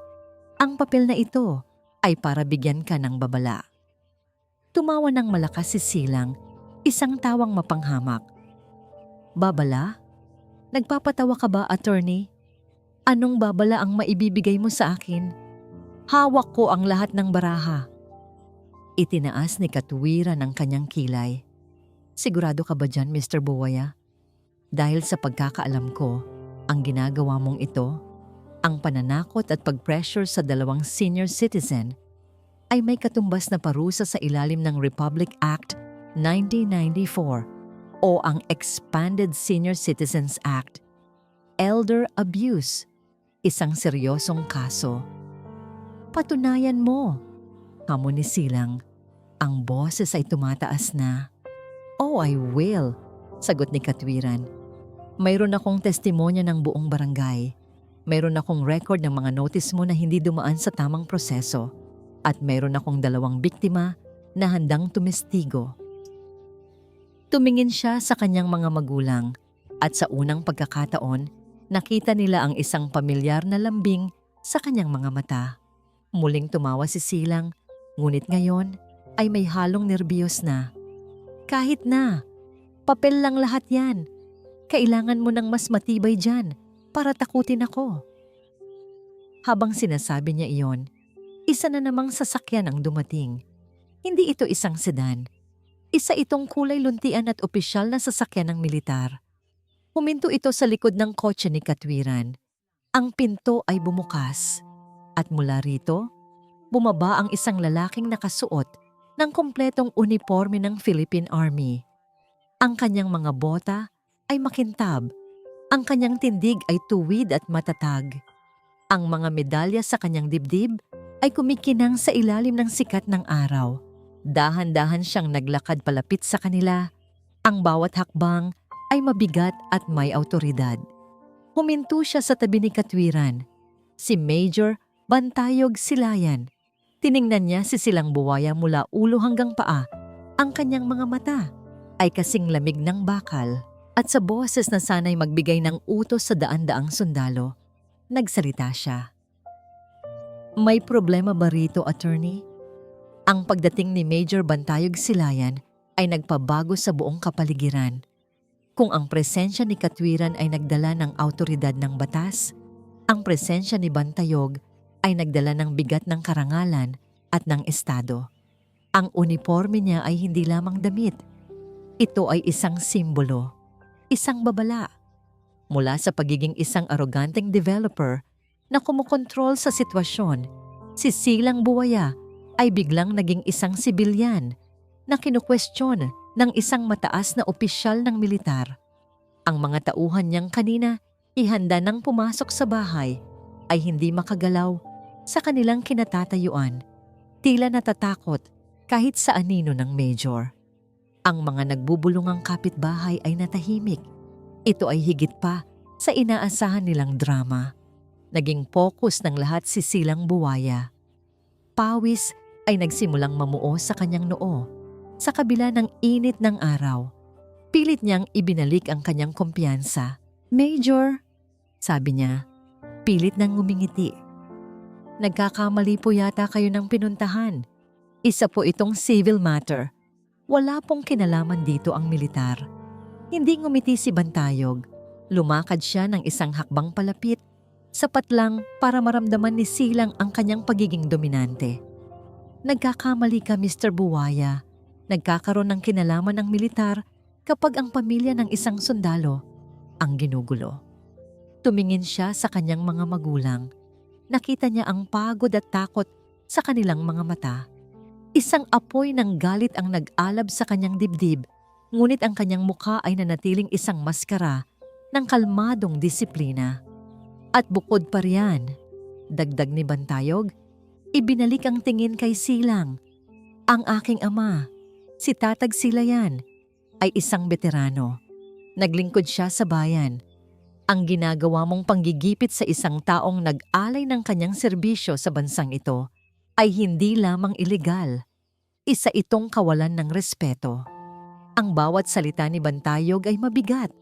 Ang papel na ito ay para bigyan ka ng babala." Tumawa ng malakas si Silang, isang tawang mapanghamak. "Babala? Nagpapatawa ka ba, attorney? Anong babala ang maibibigay mo sa akin? Hawak ko ang lahat ng baraha." Itinaas ni Katwiran ang kanyang kilay. "Sigurado ka ba dyan, Mr. Buwaya? Dahil sa pagkakaalam ko, ang ginagawa mong ito, ang pananakot at pag-pressure sa 2 senior citizen, ay may katumbas na parusa sa ilalim ng Republic Act 1994 o ang Expanded Senior Citizens Act. Elder abuse, isang seryosong kaso. Patunayan mo." Hamon ni Silang. Ang boses ay tumataas na. "Oh, I will," sagot ni Katwiran. "Mayroon akong testimonya ng buong barangay. Mayroon akong record ng mga notice mo na hindi dumaan sa tamang proseso. At mayroon akong 2 biktima na handang tumestigo." Tumingin siya sa kanyang mga magulang at sa unang pagkakataon, nakita nila ang isang pamilyar na lambing sa kanyang mga mata. Muling tumawa si Silang, ngunit ngayon ay may halong nerbiyos na. "Kahit na, papel lang lahat yan. Kailangan mo ng mas matibay dyan para takutin ako." Habang sinasabi niya iyon, isa na namang sasakyan ang dumating. Hindi ito isang sedan. Isa itong kulay luntian at opisyal na sasakyan ng militar. Huminto ito sa likod ng kotse ni Katwiran. Ang pinto ay bumukas. At mula rito, bumaba ang isang lalaking nakasuot ng kumpletong uniforme ng Philippine Army. Ang kanyang mga bota ay makintab. Ang kanyang tindig ay tuwid at matatag. Ang mga medalya sa kanyang dibdib ay kumikinang sa ilalim ng sikat ng araw. Dahan-dahan siyang naglakad palapit sa kanila. Ang bawat hakbang ay mabigat at may awtoridad. Huminto siya sa tabi ni Katwiran. Si Major Bantayog Silayan. Tiningnan niya si Silang Buwaya mula ulo hanggang paa. Ang kanyang mga mata ay kasing lamig ng bakal. At sa boses na sana'y magbigay ng utos sa daan-daang sundalo, nagsalita siya. "May problema ba rito, attorney?" Ang pagdating ni Major Bantayog Silayan ay nagpabago sa buong kapaligiran. Kung ang presensya ni Katwiran ay nagdala ng awtoridad ng batas, ang presensya ni Bantayog ay nagdala ng bigat ng karangalan at ng estado. Ang uniforme niya ay hindi lamang damit. Ito ay isang simbolo, isang babala. Mula sa pagiging isang aroganteng developer na kumokontrol sa sitwasyon, si Silang Buwaya ay biglang naging isang sibilyan na kinukwestiyon ng isang mataas na opisyal ng militar. Ang mga tauhan niyang kanina ihanda nang pumasok sa bahay ay hindi makagalaw sa kanilang kinatatayuan, tila natatakot kahit sa anino ng Major. Ang mga nagbubulungang kapitbahay ay natahimik. Ito ay higit pa sa inaasahan nilang drama. Naging focus ng lahat si Silang Buwaya. Pawis ay nagsimulang mamuo sa kanyang noo. Sa kabila ng init ng araw, pilit niyang ibinalik ang kanyang kumpiyansa. "Major," sabi niya, pilit nang ngumingiti. "Nagkakamali po yata kayo ng pinuntahan. Isa po itong civil matter. Wala pong kinalaman dito ang militar." Hindi ngumiti si Bantayog. Lumakad siya ng isang hakbang palapit, sapat lang para maramdaman ni Silang ang kanyang pagiging dominante. "Nagkakamali ka, Mr. Buwaya. Nagkakaroon ng kinalaman ng militar kapag ang pamilya ng isang sundalo ang ginugulo." Tumingin siya sa kanyang mga magulang. Nakita niya ang pagod at takot sa kanilang mga mata. Isang apoy ng galit ang nag-alab sa kanyang dibdib, ngunit ang kanyang mukha ay nanatiling isang maskara ng kalmadong disiplina. "At bukod pa riyan," dagdag ni Bantayog, ibinalik ang tingin kay Silang. "Ang aking ama, si Tatag Silayan, ay isang veterano. Naglingkod siya sa bayan. Ang ginagawa mong panggigipit sa isang taong nag-alay ng kanyang serbisyo sa bansang ito ay hindi lamang ilegal. Isa itong kawalan ng respeto." Ang bawat salita ni Bantayog ay mabigat,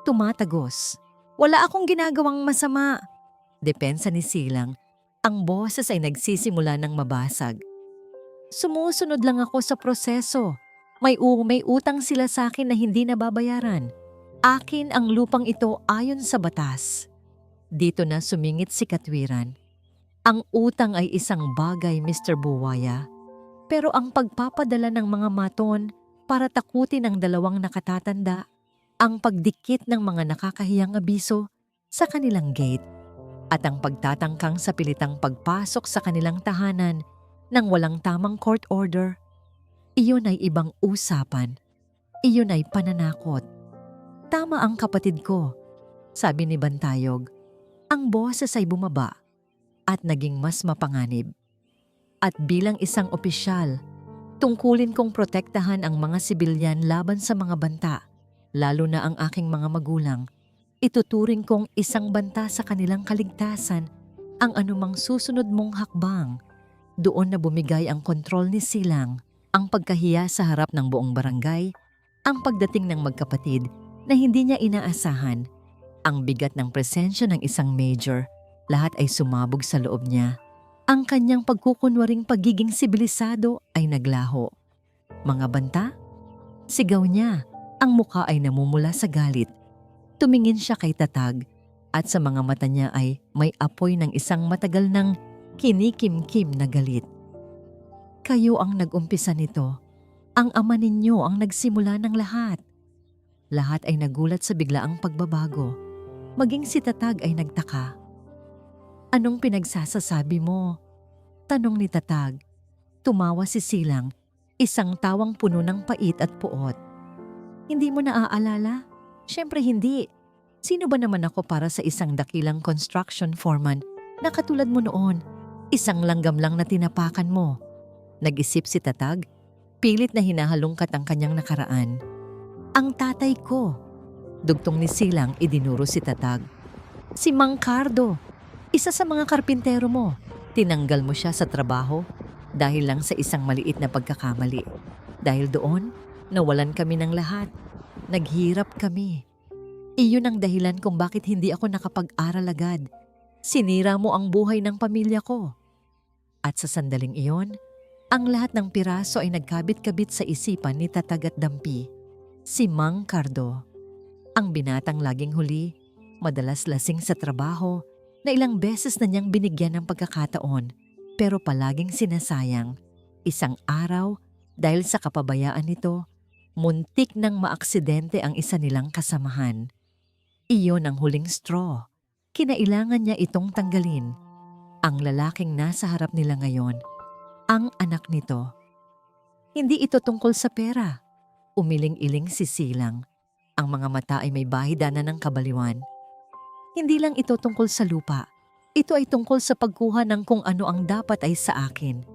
tumatagos. "Wala akong ginagawang masama," depensa ni Silang. Ang boses ay nagsisimula ng mabasag. "Sumusunod lang ako sa proseso. May utang sila sa akin na hindi nababayaran. Akin ang lupang ito ayon sa batas." Dito na sumingit si Katwiran. "Ang utang ay isang bagay, Mr. Buwaya. Pero ang pagpapadala ng mga maton para takutin ang 2 nakatatanda, ang pagdikit ng mga nakakahiyang abiso sa kanilang gate, at ang pagtatangkang sa pilitang pagpasok sa kanilang tahanan ng walang tamang court order, iyon ay ibang usapan. Iyon ay pananakot." "Tama ang kapatid ko," sabi ni Bantayog. Ang boses ay bumaba at naging mas mapanganib. At bilang isang opisyal, tungkulin kong protektahan ang mga sibilyan laban sa mga banta, lalo na ang aking mga magulang. Ituturing kong isang banta sa kanilang kaligtasan ang anumang susunod mong hakbang. Doon na bumigay ang kontrol ni Silang, ang pagkahiya sa harap ng buong barangay, ang pagdating ng magkapatid na hindi niya inaasahan, ang bigat ng presensya ng isang major, lahat ay sumabog sa loob niya. Ang kanyang pagkukunwaring pagiging sibilisado ay naglaho. Mga banta? Sigaw niya, ang muka ay namumula sa galit. Tumingin siya kay Tatag at sa mga mata niya ay may apoy ng isang matagal ng kinikim-kim na galit. Kayo ang nag-umpisa nito. Ang ama ninyo ang nagsimula ng lahat. Lahat ay nagulat sa biglaang pagbabago. Maging si Tatag ay nagtaka. Anong pinagsasasabi mo? Tanong ni Tatag. Tumawa si Silang, isang tawang puno ng pait at puot. Hindi mo naaalala? Siyempre hindi. Sino ba naman ako para sa isang dakilang construction foreman na katulad mo noon? Isang langgam lang na tinapakan mo. Nag-isip si Tatag, pilit na hinahalungkat ang kanyang nakaraan. Ang tatay ko. Dugtong ni Silang idinuro si Tatag. Si Mang Cardo, isa sa mga karpintero mo. Tinanggal mo siya sa trabaho dahil lang sa isang maliit na pagkakamali. Dahil doon, nawalan kami ng lahat. Naghirap kami. Iyon ang dahilan kung bakit hindi ako nakapag-aral agad. Sinira mo ang buhay ng pamilya ko. At sa sandaling iyon, ang lahat ng piraso ay nagkabit-kabit sa isipan ni Tatag at Dampi. Si Mang Cardo. Ang binatang laging huli, madalas lasing sa trabaho, na ilang beses na niyang binigyan ng pagkakataon pero palaging sinasayang. Isang araw, dahil sa kapabayaan nito, muntik nang maaksidente ang isa nilang kasamahan. Iyon ang huling straw. Kinailangan niya itong tanggalin. Ang lalaking nasa harap nila ngayon, ang anak nito. Hindi ito tungkol sa pera. Umiling-iling si Silang. Ang mga mata ay may bahidanan ng kabaliwan. Hindi lang ito tungkol sa lupa. Ito ay tungkol sa pagkuha ng kung ano ang dapat ay sa akin.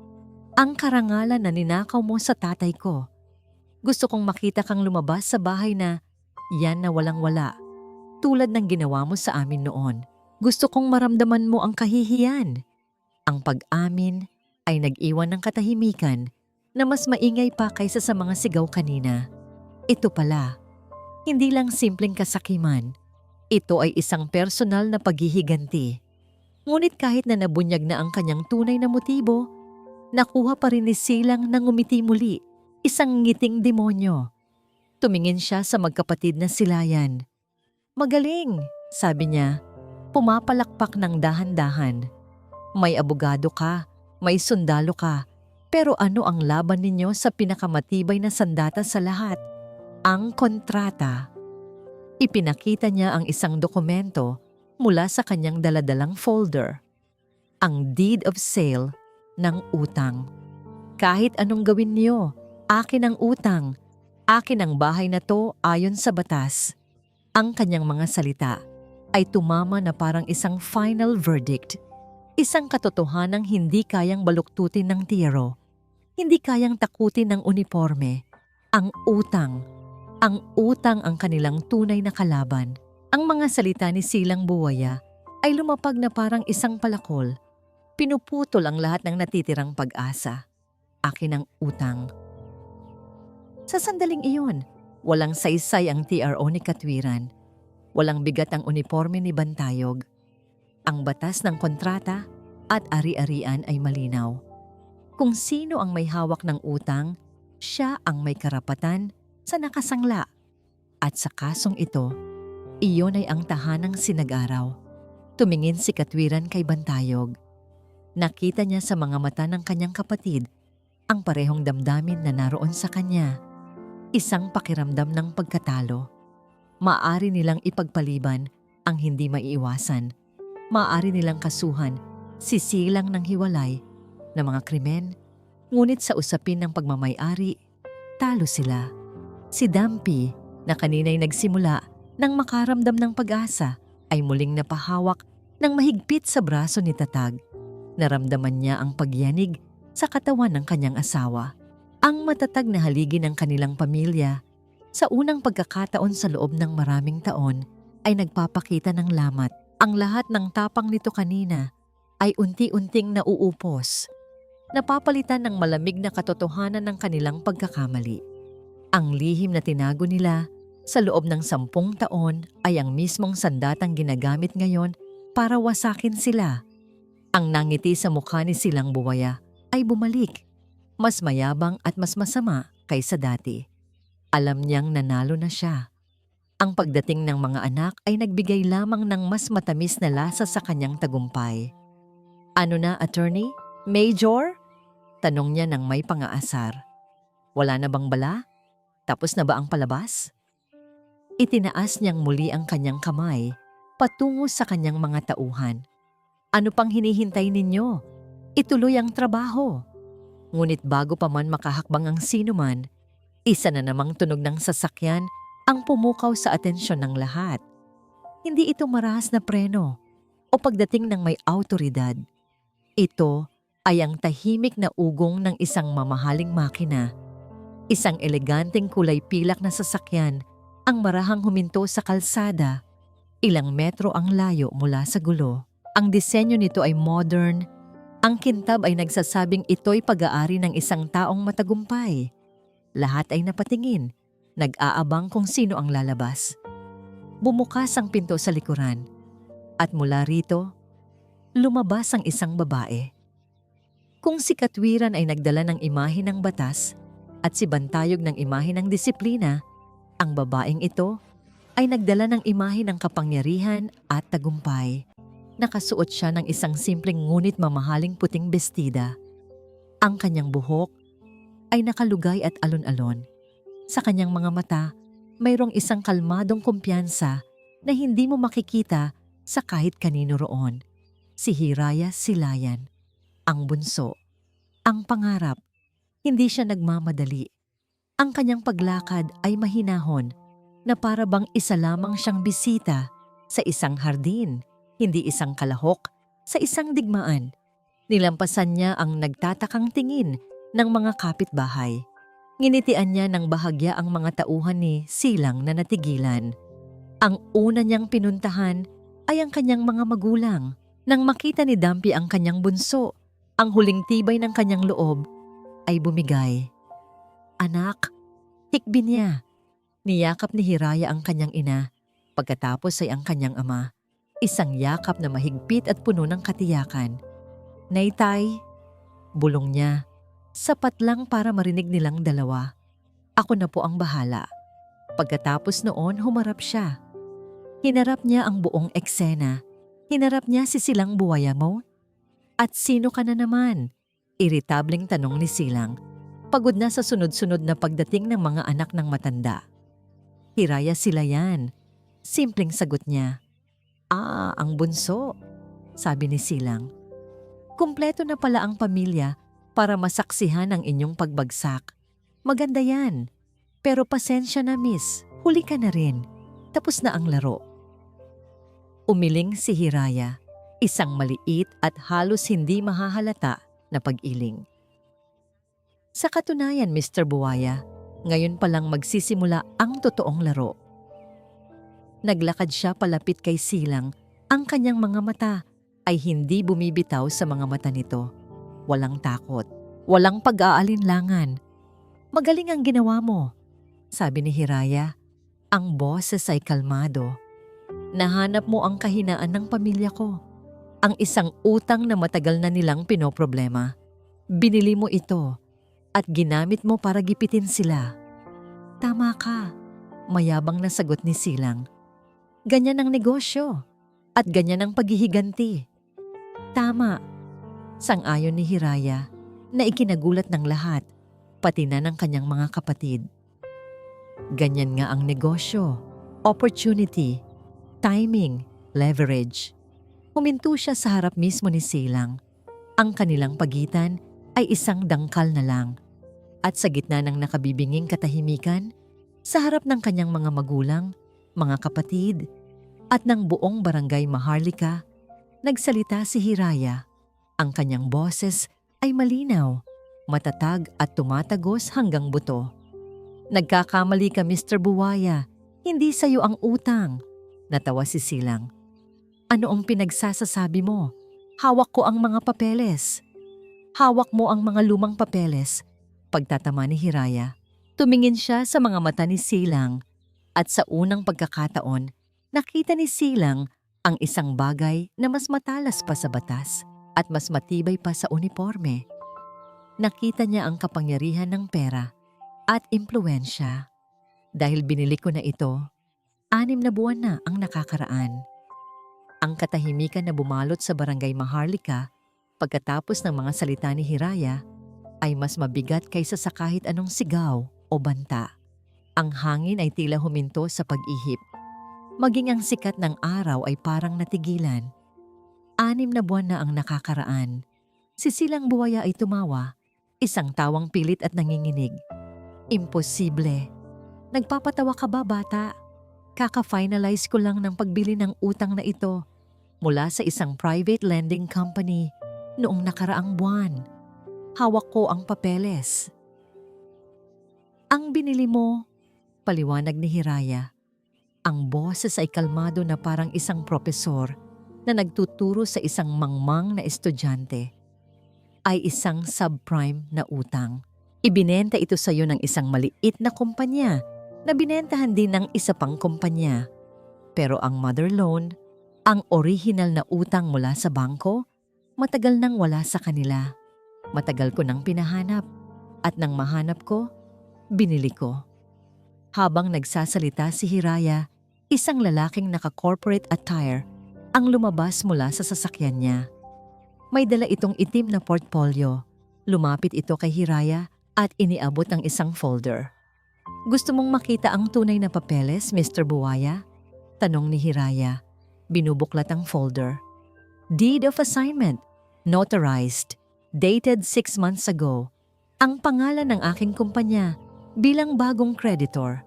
Ang karangalan na ninakaw mo sa tatay ko. Gusto kong makita kang lumabas sa bahay na yan na walang-wala. Tulad ng ginawa mo sa amin noon. Gusto kong maramdaman mo ang kahihiyan. Ang pag-amin ay nag-iwan ng katahimikan na mas maingay pa kaysa sa mga sigaw kanina. Ito pala, hindi lang simpleng kasakiman. Ito ay isang personal na paghihiganti. Ngunit kahit na nabunyag na ang kanyang tunay na motibo, nakuha pa rin ni Silang na ngumiti muli, isang ngiting demonyo. Tumingin siya sa magkapatid na silayan. Magaling, sabi niya, pumapalakpak ng dahan-dahan. May abogado ka, may sundalo ka, pero ano ang laban ninyo sa pinakamatibay na sandata sa lahat? Ang kontrata. Ipinakita niya ang isang dokumento mula sa kanyang daladalang folder. Ang deed of sale ng utang. Kahit anong gawin niyo, akin ang utang. Akin ang bahay na to ayon sa batas. Ang kanyang mga salita ay tumama na parang isang final verdict. Isang katotohanang hindi kayang baluktutin ng tiyero. Hindi kayang takutin ng uniforme. Ang utang. Ang utang ang kanilang tunay na kalaban. Ang mga salita ni Silang Buwaya ay lumapag na parang isang palakol. Pinuputol ang lahat ng natitirang pag-asa. Akin ang utang. Sa sandaling iyon, walang saysay ang TRO ni Katwiran. Walang bigat ang uniforme ni Bantayog. Ang batas ng kontrata at ari-arian ay malinaw. Kung sino ang may hawak ng utang, siya ang may karapatan sa nakasangla. At sa kasong ito, iyon ay ang tahanang sinag-araw. Tumingin si Katwiran kay Bantayog. Nakita niya sa mga mata ng kanyang kapatid ang parehong damdamin na naroon sa kanya. Isang pakiramdam ng pagkatalo. Maaari nilang ipagpaliban ang hindi maiiwasan. Maaari nilang kasuhan, sisilang ng hiwalay na mga krimen, ngunit sa usapin ng pagmamay-ari, talo sila. Si Dampi, na kanina'y nagsimula nang makaramdam ng pag-asa, ay muling napahawak ng mahigpit sa braso ni Tatag. Naramdaman niya ang pagyanig sa katawan ng kanyang asawa. Ang matatag na haligi ng kanilang pamilya sa unang pagkakataon sa loob ng maraming taon ay nagpapakita ng lamat. Ang lahat ng tapang nito kanina ay unti-unting nauupos, napapalitan ng malamig na katotohanan ng kanilang pagkakamali. Ang lihim na tinago nila sa loob ng 10 taon ay ang mismong sandatang ginagamit ngayon para wasakin sila. Ang nangiti sa mukha ni Silang Buwaya ay bumalik, mas mayabang at mas masama kaysa dati. Alam niyang nanalo na siya. Ang pagdating ng mga anak ay nagbigay lamang ng mas matamis na lasa sa kanyang tagumpay. "Ano na, attorney? Major?" Tanong niya ng may pangaasar. "Wala na bang bala? Tapos na ba ang palabas?" Itinaas niyang muli ang kanyang kamay patungo sa kanyang mga tauhan. "Ano pang hinihintay ninyo? Ituloy ang trabaho." Ngunit bago pa man makahakbang ang sinuman, isa na namang tunog ng sasakyan ang pumukaw sa atensyon ng lahat. Hindi ito marahas na preno o pagdating ng may awtoridad. Ito ay ang tahimik na ugong ng isang mamahaling makina. Isang eleganteng kulay pilak na sasakyan ang marahang huminto sa kalsada. Ilang metro ang layo mula sa gulo. Ang disenyo nito ay modern. Ang kintab ay nagsasabing ito'y pag-aari ng isang taong matagumpay. Lahat ay napatingin, nag-aabang kung sino ang lalabas. Bumukas ang pinto sa likuran at mula rito, lumabas ang isang babae. Kung si Katwiran ay nagdala ng imahe ng batas at si Bantayog ng imahe ng disiplina, ang babaeng ito ay nagdala ng imahe ng kapangyarihan at tagumpay. Nakasuot siya ng isang simpleng ngunit mamahaling puting bestida. Ang kanyang buhok ay nakalugay at alon-alon. Sa kanyang mga mata, mayroong isang kalmadong kumpiyansa na hindi mo makikita sa kahit kanino roon. Si Hiraya Silayan, ang bunso, ang pangarap. Hindi siya nagmamadali. Ang kanyang paglakad ay mahinahon na para bang isa lamang siyang bisita sa isang hardin, hindi isang kalahok sa isang digmaan. Nilampasan niya ang nagtatakang tingin ng mga kapitbahay. Nginitian niya ng bahagya ang mga tauhan ni Silang na natigilan. Ang una niyang pinuntahan ay ang kanyang mga magulang. Nang makita ni Dampi ang kanyang bunso, ang huling tibay ng kanyang loob ay bumigay. "Anak," hikbi niya. Niyakap ni Hiraya ang kanyang ina. Pagkatapos ay ang kanyang ama. Isang yakap na mahigpit at puno ng katiyakan. "Naytay," bulong niya. Sapat lang para marinig nilang dalawa. "Ako na po ang bahala." Pagkatapos noon, humarap siya. Hinarap niya ang buong eksena. Hinarap niya si Silang Buwaya mo. "At sino ka na naman?" Iritableng tanong ni Silang. Pagod na sa sunod-sunod na pagdating ng mga anak ng matanda. "Hiraya Silayan," simpleng sagot niya. "Ah, ang bunso," sabi ni Silang. "Kumpleto na pala ang pamilya para masaksihan ang inyong pagbagsak. Maganda yan. Pero pasensya na, miss. Huli ka na rin. Tapos na ang laro." Umiling si Hiraya, isang maliit at halos hindi mahahalata na pag-iling. "Sa katunayan, Mr. Buwaya, ngayon pa lang magsisimula ang totoong laro." Naglakad siya palapit kay Silang. Ang kanyang mga mata ay hindi bumibitaw sa mga mata nito. Walang takot, walang pag-aalinlangan. "Magaling ang ginawa mo," sabi ni Hiraya. Ang boses ay kalmado. "Nahanap mo ang kahinaan ng pamilya ko. Ang isang utang na matagal na nilang pinoproblema. Binili mo ito at ginamit mo para gipitin sila." "Tama ka," mayabang na sagot ni Silang. "Ganyan ang negosyo at ganyan ang paghihiganti." "Tama," sang-ayon ni Hiraya na ikinagulat ng lahat, pati na ng kanyang mga kapatid. Ganyan nga ang negosyo. Opportunity, timing, leverage. Huminto siya sa harap mismo ni Silang. Ang kanilang pagitan ay isang dangkal na lang. At sa gitna ng nakabibinging katahimikan, sa harap ng kanyang mga magulang, mga kapatid, at ng buong barangay Maharlika, nagsalita si Hiraya. Ang kanyang boses ay malinaw, matatag at tumatagos hanggang buto. Nagkakamali ka, Mr. Buwaya. Hindi sa'yo ang utang. Natawa si Silang. Ano ang pinagsasasabi mo? Hawak ko ang mga papeles. Hawak mo ang mga lumang papeles. Pagtatama ni Hiraya, tumingin siya sa mga mata ni Silang at sa unang pagkakataon, nakita ni Silang ang isang bagay na mas matalas pa sa batas at mas matibay pa sa uniforme. Nakita niya ang kapangyarihan ng pera at impluwensya. Dahil binili ko na ito, 6 na buwan na ang nakakaraan. Ang katahimikan na bumalot sa barangay Maharlika pagkatapos ng mga salita ni Hiraya ay mas mabigat kaysa sa kahit anong sigaw o banta. Ang hangin ay tila huminto sa pag-ihip. Maging ang sikat ng araw ay parang natigilan. 6 na buwan na ang nakakaraan. Si Silang Buwaya ay tumawa, isang tawang pilit at nanginginig. Imposible. Nagpapatawa ka ba, bata? Kaka-finalize ko lang ng pagbili ng utang na ito mula sa isang private lending company noong nakaraang buwan. Hawak ko ang papeles. Ang binili mo, paliwanag ni Hiraya. Ang boses ay kalmado na parang isang propesor na nagtuturo sa isang mangmang na estudyante. Ay isang subprime na utang. Ibinenta ito sa iyo ng isang maliit na kumpanya na binentahan din ng isa pang kumpanya. Pero ang mother loan, ang original na utang mula sa bangko, matagal nang wala sa kanila. Matagal ko nang pinahanap at nang mahanap ko, binili ko. Habang nagsasalita si Hiraya, isang lalaking naka-corporate attire ang lumabas mula sa sasakyan niya. May dala itong itim na portfolio. Lumapit ito kay Hiraya at iniabot ang isang folder. Gusto mong makita ang tunay na papeles, Mr. Buwaya? Tanong ni Hiraya. Binubuklat ang folder. Deed of assignment, notarized, dated 6 months ago. Ang pangalan ng aking kumpanya bilang bagong creditor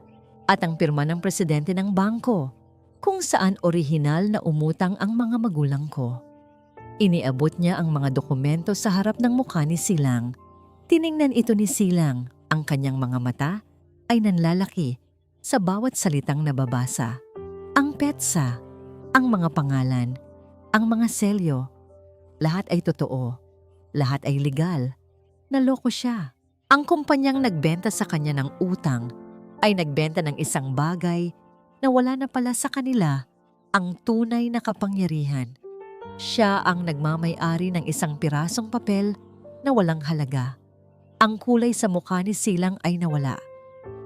at ang pirma ng presidente ng bangko kung saan orihinal na umutang ang mga magulang ko. Iniabot niya ang mga dokumento sa harap ng mukha ni Silang. Tiningnan ito ni Silang. Ang kanyang mga mata ay nanlalaki sa bawat salitang nababasa. Ang petsa, ang mga pangalan, ang mga selyo, lahat ay totoo. Lahat ay legal. Naloko siya. Ang kumpanyang nagbenta sa kanya ng utang ay nagbenta ng isang bagay na wala na pala sa kanila ang tunay na kapangyarihan. Siya ang nagmamay-ari ng isang pirasong papel na walang halaga. Ang kulay sa mukha ni Silang ay nawala.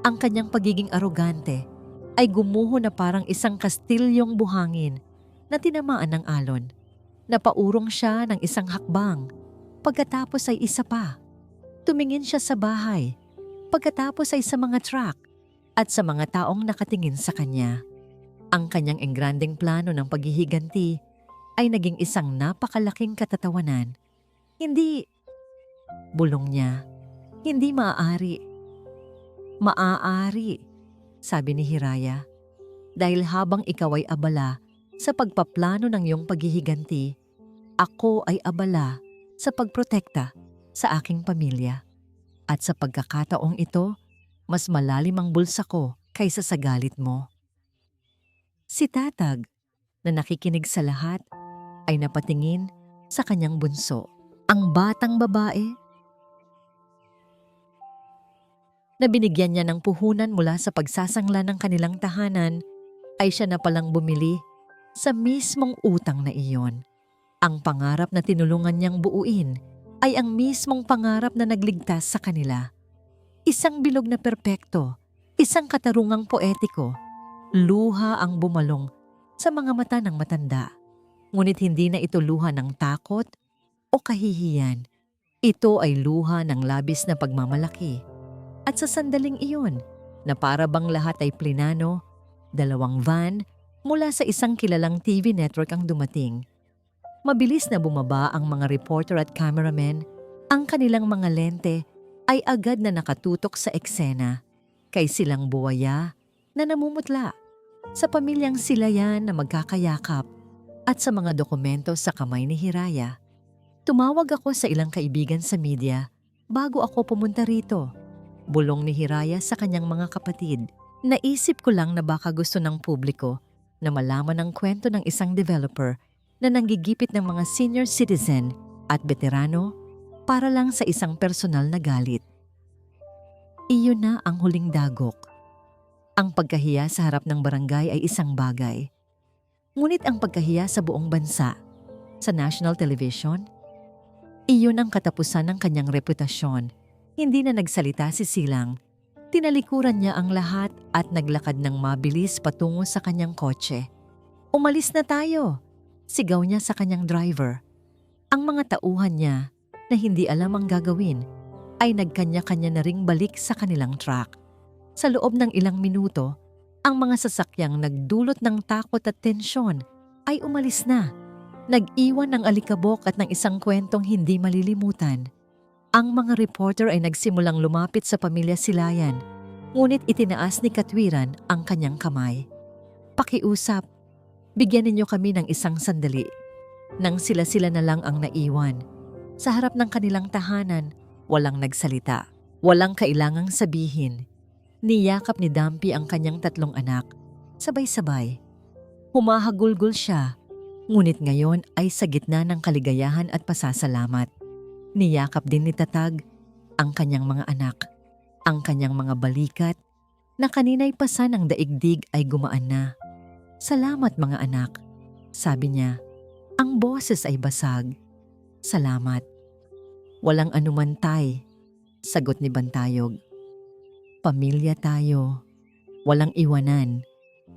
Ang kanyang pagiging arogante ay gumuho na parang isang kastilyong buhangin na tinamaan ng alon. Napaurong siya ng isang hakbang. Pagkatapos ay isa pa. Tumingin siya sa bahay. Pagkatapos ay sa mga truck at sa mga taong nakatingin sa kanya. Ang kanyang engrandeng plano ng paghihiganti ay naging isang napakalaking katatawanan. Hindi, bulong niya, hindi maaari. Maaari, sabi ni Hiraya. Dahil habang ikaw ay abala sa pagpaplano ng iyong paghihiganti, ako ay abala sa pagprotekta sa aking pamilya. At sa pagkakataong ito, mas malalim ang bulsa ko kaysa sa galit mo. Si Tatag, na nakikinig sa lahat, ay napatingin sa kanyang bunso, ang batang babae na binigyan niya ng puhunan mula sa pagsasangla ng kanilang tahanan, ay siya na palang bumili sa mismong utang na iyon. Ang pangarap na tinulungan niyang buuin ay ang mismong pangarap na nagligtas sa kanila. Isang bilog na perpekto, isang katarungang poetiko, luha ang bumalong sa mga mata ng matanda. Ngunit hindi na ito luha ng takot o kahihiyan. Ito ay luha ng labis na pagmamalaki. At sa sandaling iyon, na para bang lahat ay plinano, 2 van mula sa isang kilalang TV network ang dumating. Mabilis na bumaba ang mga reporter at cameramen. Ang kanilang mga lente ay agad na nakatutok sa eksena. Kay Silang Buwaya na namumutla, sa pamilyang Silayan na magkakayakap, at sa mga dokumento sa kamay ni Hiraya. Tumawag ako sa ilang kaibigan sa media bago ako pumunta rito. Bulong ni Hiraya sa kanyang mga kapatid. Naisip ko lang na baka gusto ng publiko na malaman ang kwento ng isang developer na nanggigipit ng mga senior citizen at veterano para lang sa isang personal na galit. Iyon na ang huling dagok. Ang pagkahiya sa harap ng barangay ay isang bagay. Ngunit ang pagkahiya sa buong bansa, sa national television, iyon ang katapusan ng kanyang reputasyon. Hindi na nagsalita si Silang. Tinalikuran niya ang lahat at naglakad ng mabilis patungo sa kanyang kotse. Umalis na tayo, sigaw niya sa kanyang driver. Ang mga tauhan niya na hindi alam ang gagawin ay nagkanya-kanya na ring balik sa kanilang truck. Sa loob ng ilang minuto, ang mga sasakyang nagdulot ng takot at tensyon ay umalis na. Nag-iwan ng alikabok at ng isang kwentong hindi malilimutan. Ang mga reporter ay nagsimulang lumapit sa pamilya Silayan, ngunit itinaas ni Katwiran ang kanyang kamay. Pakiusap, bigyan ninyo kami ng isang sandali. Nang sila-sila na lang ang naiwan. Sa harap ng kanilang tahanan, walang nagsalita. Walang kailangang sabihin. Niyakap ni Dumpy ang kanyang 3 anak, sabay-sabay. Humahagulgol siya, ngunit ngayon ay sa gitna ng kaligayahan at pasasalamat. Niyakap din ni Tatag ang kanyang mga anak, ang kanyang mga balikat, na kanina'y pasan ng daigdig ay gumaan na. Salamat mga anak, sabi niya. Ang boses ay basag. Salamat. Walang anuman tay, sagot ni Bantayog. Pamilya tayo. Walang iwanan.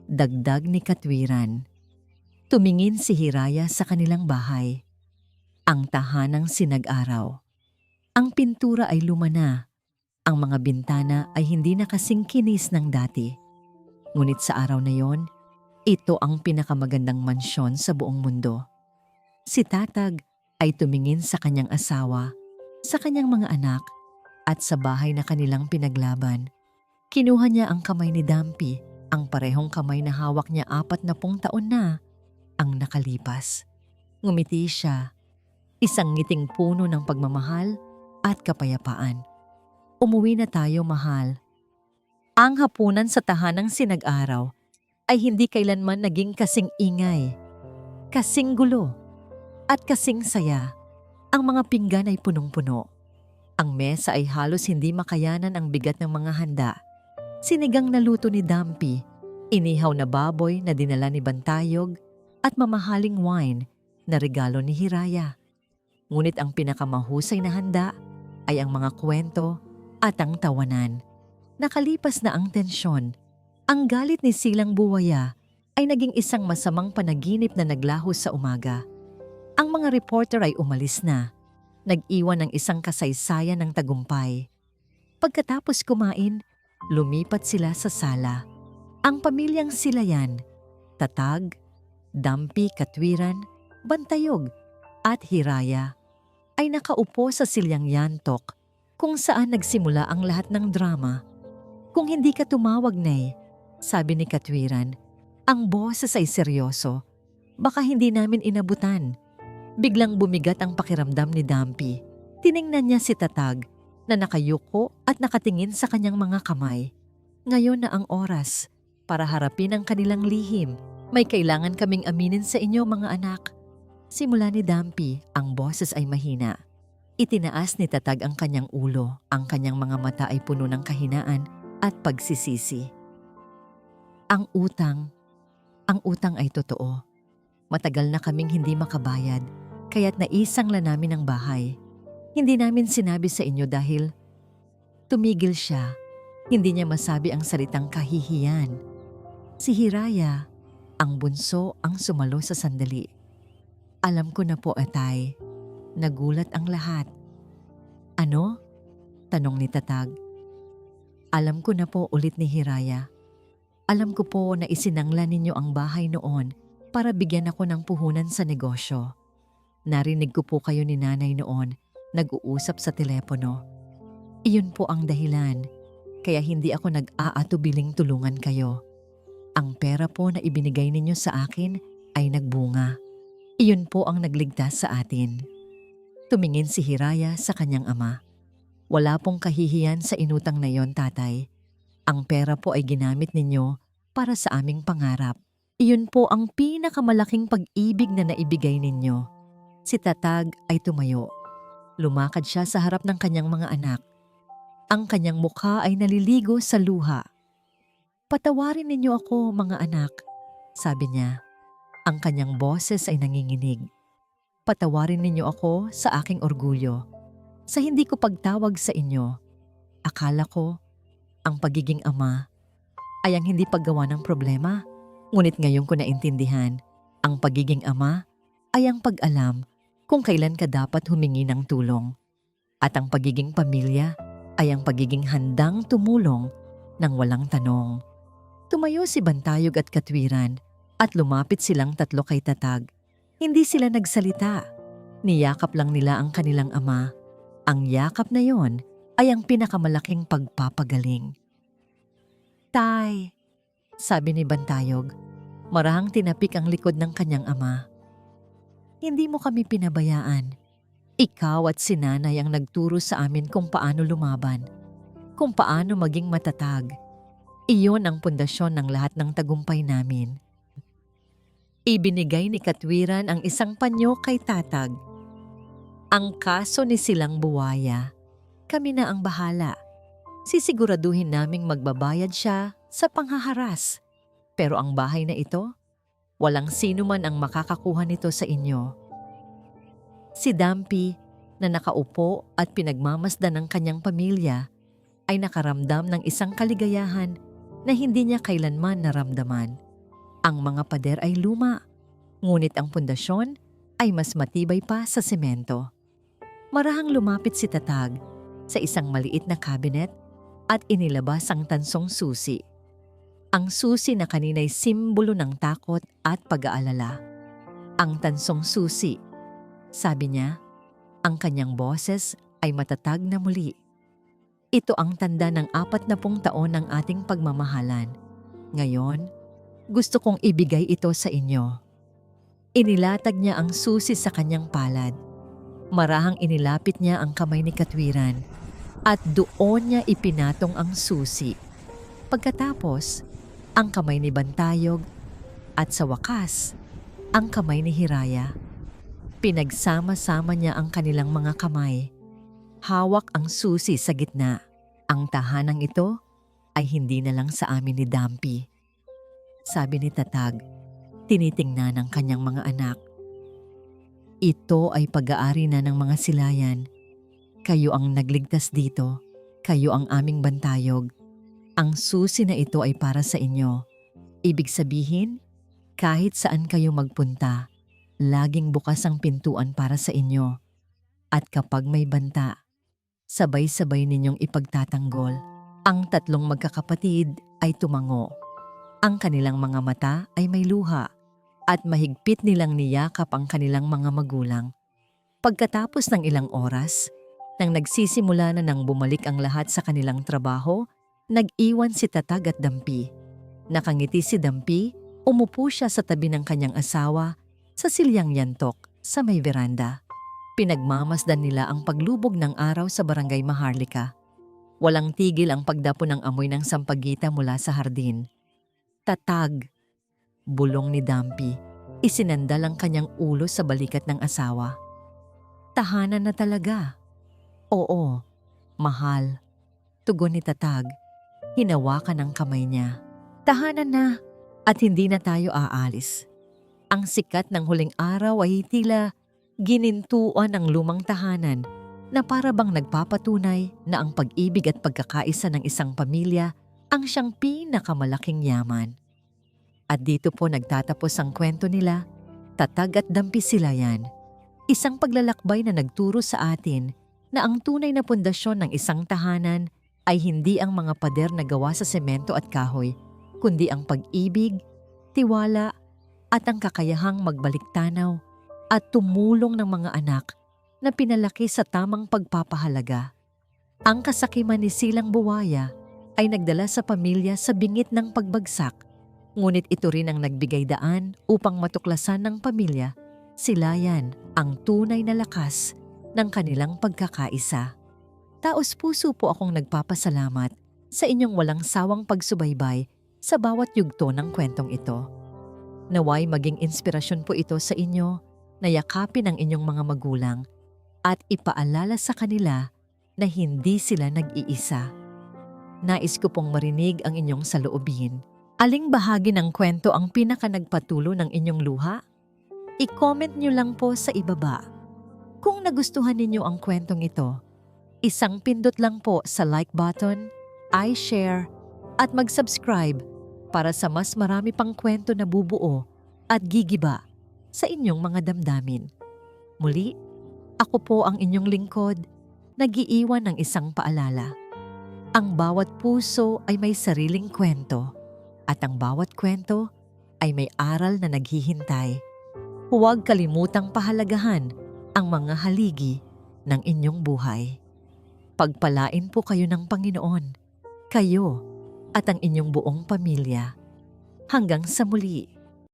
Dagdag ni Katwiran. Tumingin si Hiraya sa kanilang bahay. Ang tahanang sinag-araw. Ang pintura ay luma na. Ang mga bintana ay hindi na kasing kinis ng dati. Ngunit sa araw na yon, ito ang pinakamagandang mansyon sa buong mundo. Si Tatag ay tumingin sa kanyang asawa, sa kanyang mga anak, at sa bahay na kanilang pinaglaban. Kinuha niya ang kamay ni Dumpy, ang parehong kamay na hawak niya 40 taon na ang nakalipas. Ngumiti siya, isang ngiting puno ng pagmamahal at kapayapaan. Umuwi na tayo, mahal. Ang hapunan sa tahanang sinag-araw ay hindi kailanman naging kasing ingay, kasing gulo, at kasing saya. Ang mga pinggan ay punong-puno. Ang mesa ay halos hindi makayanan ang bigat ng mga handa. Sinigang na luto ni Dumpy, inihaw na baboy na dinala ni Bantayog, at mamahaling wine na regalo ni Hiraya. Ngunit ang pinakamahusay na handa ay ang mga kwento at ang tawanan. Nakalipas na ang tensyon, ang galit ni Silang Buwaya ay naging isang masamang panaginip na naglaho sa umaga. Ang mga reporter ay umalis na, nag-iwan ng isang kasaysayan ng tagumpay. Pagkatapos kumain, lumipat sila sa sala. Ang pamilyang Silayan, Tatag, Dumpy, Katwiran, Bantayog, at Hiraya ay nakaupo sa silyang yantok kung saan nagsimula ang lahat ng drama. Kung hindi ka tumawag, Nay, sabi ni Katwiran, ang boses ay seryoso. Baka hindi namin inabutan. Biglang bumigat ang pakiramdam ni Dumpy. Tiningnan niya si Tatag na nakayuko at nakatingin sa kanyang mga kamay. Ngayon na ang oras para harapin ang kanilang lihim. May kailangan kaming aminin sa inyo, mga anak. Simula ni Dumpy, ang boses ay mahina. Itinaas ni Tatag ang kanyang ulo. Ang kanyang mga mata ay puno ng kahinaan at pagsisisi. Ang utang ay totoo. Matagal na kaming hindi makabayad, kaya't naisangla namin ang bahay. Hindi namin sinabi sa inyo dahil tumigil siya. Hindi niya masabi ang salitang kahihiyan. Si Hiraya, ang bunso, ang sumalo sa sandali. Alam ko na po, atay. Nagulat ang lahat. Ano? Tanong ni Tatag. Alam ko na po, ulit ni Hiraya. Alam ko po na isinangla ninyo ang bahay noon para bigyan ako ng puhunan sa negosyo. Narinig ko po kayo ni nanay noon, nag-uusap sa telepono. Iyon po ang dahilan, kaya hindi ako nag-aatubiling tulungan kayo. Ang pera po na ibinigay ninyo sa akin ay nagbunga. Iyon po ang nagligtas sa atin. Tumingin si Hiraya sa kanyang ama. Wala pong kahihiyan sa inutang na yon, tatay. Ang pera po ay ginamit ninyo para sa aming pangarap. Iyon po ang pinakamalaking pag-ibig na naibigay ninyo. Si Tatag ay tumayo. Lumakad siya sa harap ng kanyang mga anak. Ang kanyang mukha ay naliligo sa luha. "Patawarin ninyo ako, mga anak," sabi niya. Ang kanyang boses ay nanginginig. "Patawarin ninyo ako sa aking orgulyo, sa hindi ko pagtawag sa inyo. Akala ko, ang pagiging ama ay ang hindi paggawa ng problema. Ngunit ngayon ko naintindihan, ang pagiging ama ay ang pag-alam kung kailan ka dapat humingi ng tulong. At ang pagiging pamilya ay ang pagiging handang tumulong nang walang tanong." Tumayo si Bantayog at Katwiran at lumapit silang tatlo kay Tatag. Hindi sila nagsalita. Niyakap lang nila ang kanilang ama. Ang yakap na yon ay ang pinakamalaking pagpapagaling. "Tay," sabi ni Bantayog, marahang tinapik ang likod ng kanyang ama. "Hindi mo kami pinabayaan. Ikaw at si nanay ang nagturo sa amin kung paano lumaban, kung paano maging matatag. Iyon ang pundasyon ng lahat ng tagumpay namin." Ibinigay ni Katwiran ang isang panyo kay Tatag. "Ang kaso ni Silang Buwaya, kami na ang bahala. Sisiguraduhin naming magbabayad siya sa panghaharas. Pero ang bahay na ito, walang sino man ang makakakuha nito sa inyo." Si Dampi, na nakaupo at pinagmamasdan ng kanyang pamilya, ay nakaramdam ng isang kaligayahan na hindi niya kailanman naramdaman. Ang mga pader ay luma, ngunit ang pundasyon ay mas matibay pa sa semento. Marahang lumapit si Tatag sa isang maliit na kabinet at inilabas ang tansong susi. Ang susi na kanina'y simbolo ng takot at pag-aalala. "Ang tansong susi," sabi niya. Ang kanyang boses ay matatag na muli. "Ito ang tanda ng 40 taon ng ating pagmamahalan. Ngayon, gusto kong ibigay ito sa inyo." Inilatag niya ang susi sa kanyang palad. Marahang inilapit niya ang kamay ni Katwiran at doon niya ipinatong ang susi. Pagkatapos, ang kamay ni Bantayog at sa wakas, ang kamay ni Hiraya. Pinagsama-sama niya ang kanilang mga kamay. Hawak ang susi sa gitna. "Ang tahanang ito ay hindi na lang sa amin ni Dampi," sabi ni Tatag, tinitingnan ng kanyang mga anak. "Ito ay pag-aari na ng mga Silayan. Kayo ang nagligtas dito. Kayo ang aming Bantayog. Ang susi na ito ay para sa inyo. Ibig sabihin, kahit saan kayo magpunta, laging bukas ang pintuan para sa inyo. At kapag may banta, sabay-sabay ninyong ipagtatanggol." Ang tatlong magkakapatid ay tumango. Ang kanilang mga mata ay may luha at mahigpit nilang niyakap ang kanilang mga magulang. Pagkatapos ng ilang oras, nang nagsisimula na nang bumalik ang lahat sa kanilang trabaho, nag-iwan si Tatag at Dampi. Nakangiti si Dampi, umupo siya sa tabi ng kanyang asawa sa silyang yantok sa may veranda. Pinagmamasdan nila ang paglubog ng araw sa barangay Maharlika. Walang tigil ang pagdapo ng amoy ng sampagita mula sa hardin. "Tatag," bulong ni Dampi, isinandal ang kanyang ulo sa balikat ng asawa. "Tahanan na talaga." "Oo, mahal," tugon ni Tatag. Hinawakan ang kamay niya. "Tahanan na at hindi na tayo aalis." Ang sikat ng huling araw ay tila ginintuan ng lumang tahanan na para bang nagpapatunay na ang pag-ibig at pagkakaisa ng isang pamilya ang siyang pinakamalaking yaman. At dito po nagtatapos ang kwento nila, Tatag at Dampi Silayan. Isang paglalakbay na nagturo sa atin na ang tunay na pundasyon ng isang tahanan ay hindi ang mga pader na gawa sa semento at kahoy, kundi ang pag-ibig, tiwala, at ang kakayahang magbalik tanaw at tumulong ng mga anak na pinalaki sa tamang pagpapahalaga. Ang kasakiman ni Silang Buwaya ay nagdala sa pamilya sa bingit ng pagbagsak, ngunit ito rin ang nagbigay daan upang matuklasan ng pamilya, Silayan, ang tunay na lakas ng kanilang pagkakaisa. Taos puso po akong nagpapasalamat sa inyong walang sawang pagsubaybay sa bawat yugto ng kwentong ito. Naway maging inspirasyon po ito sa inyo na yakapin ang inyong mga magulang at ipaalala sa kanila na hindi sila nag-iisa. Nais ko pong marinig ang inyong saloobin. Aling bahagi ng kwento ang pinaka-nagpatulo ng inyong luha? I-comment nyo lang po sa ibaba. Kung nagustuhan ninyo ang kwentong ito, isang pindot lang po sa like button, i-share, at mag-subscribe para sa mas marami pang kwento na bubuo at gigiba sa inyong mga damdamin. Muli, ako po ang inyong lingkod, nag-iiwan ng isang paalala. Ang bawat puso ay may sariling kwento at ang bawat kwento ay may aral na naghihintay. Huwag kalimutang pahalagahan ang mga haligi ng inyong buhay. Pagpalain po kayo ng Panginoon, kayo at ang inyong buong pamilya. Hanggang sa muli.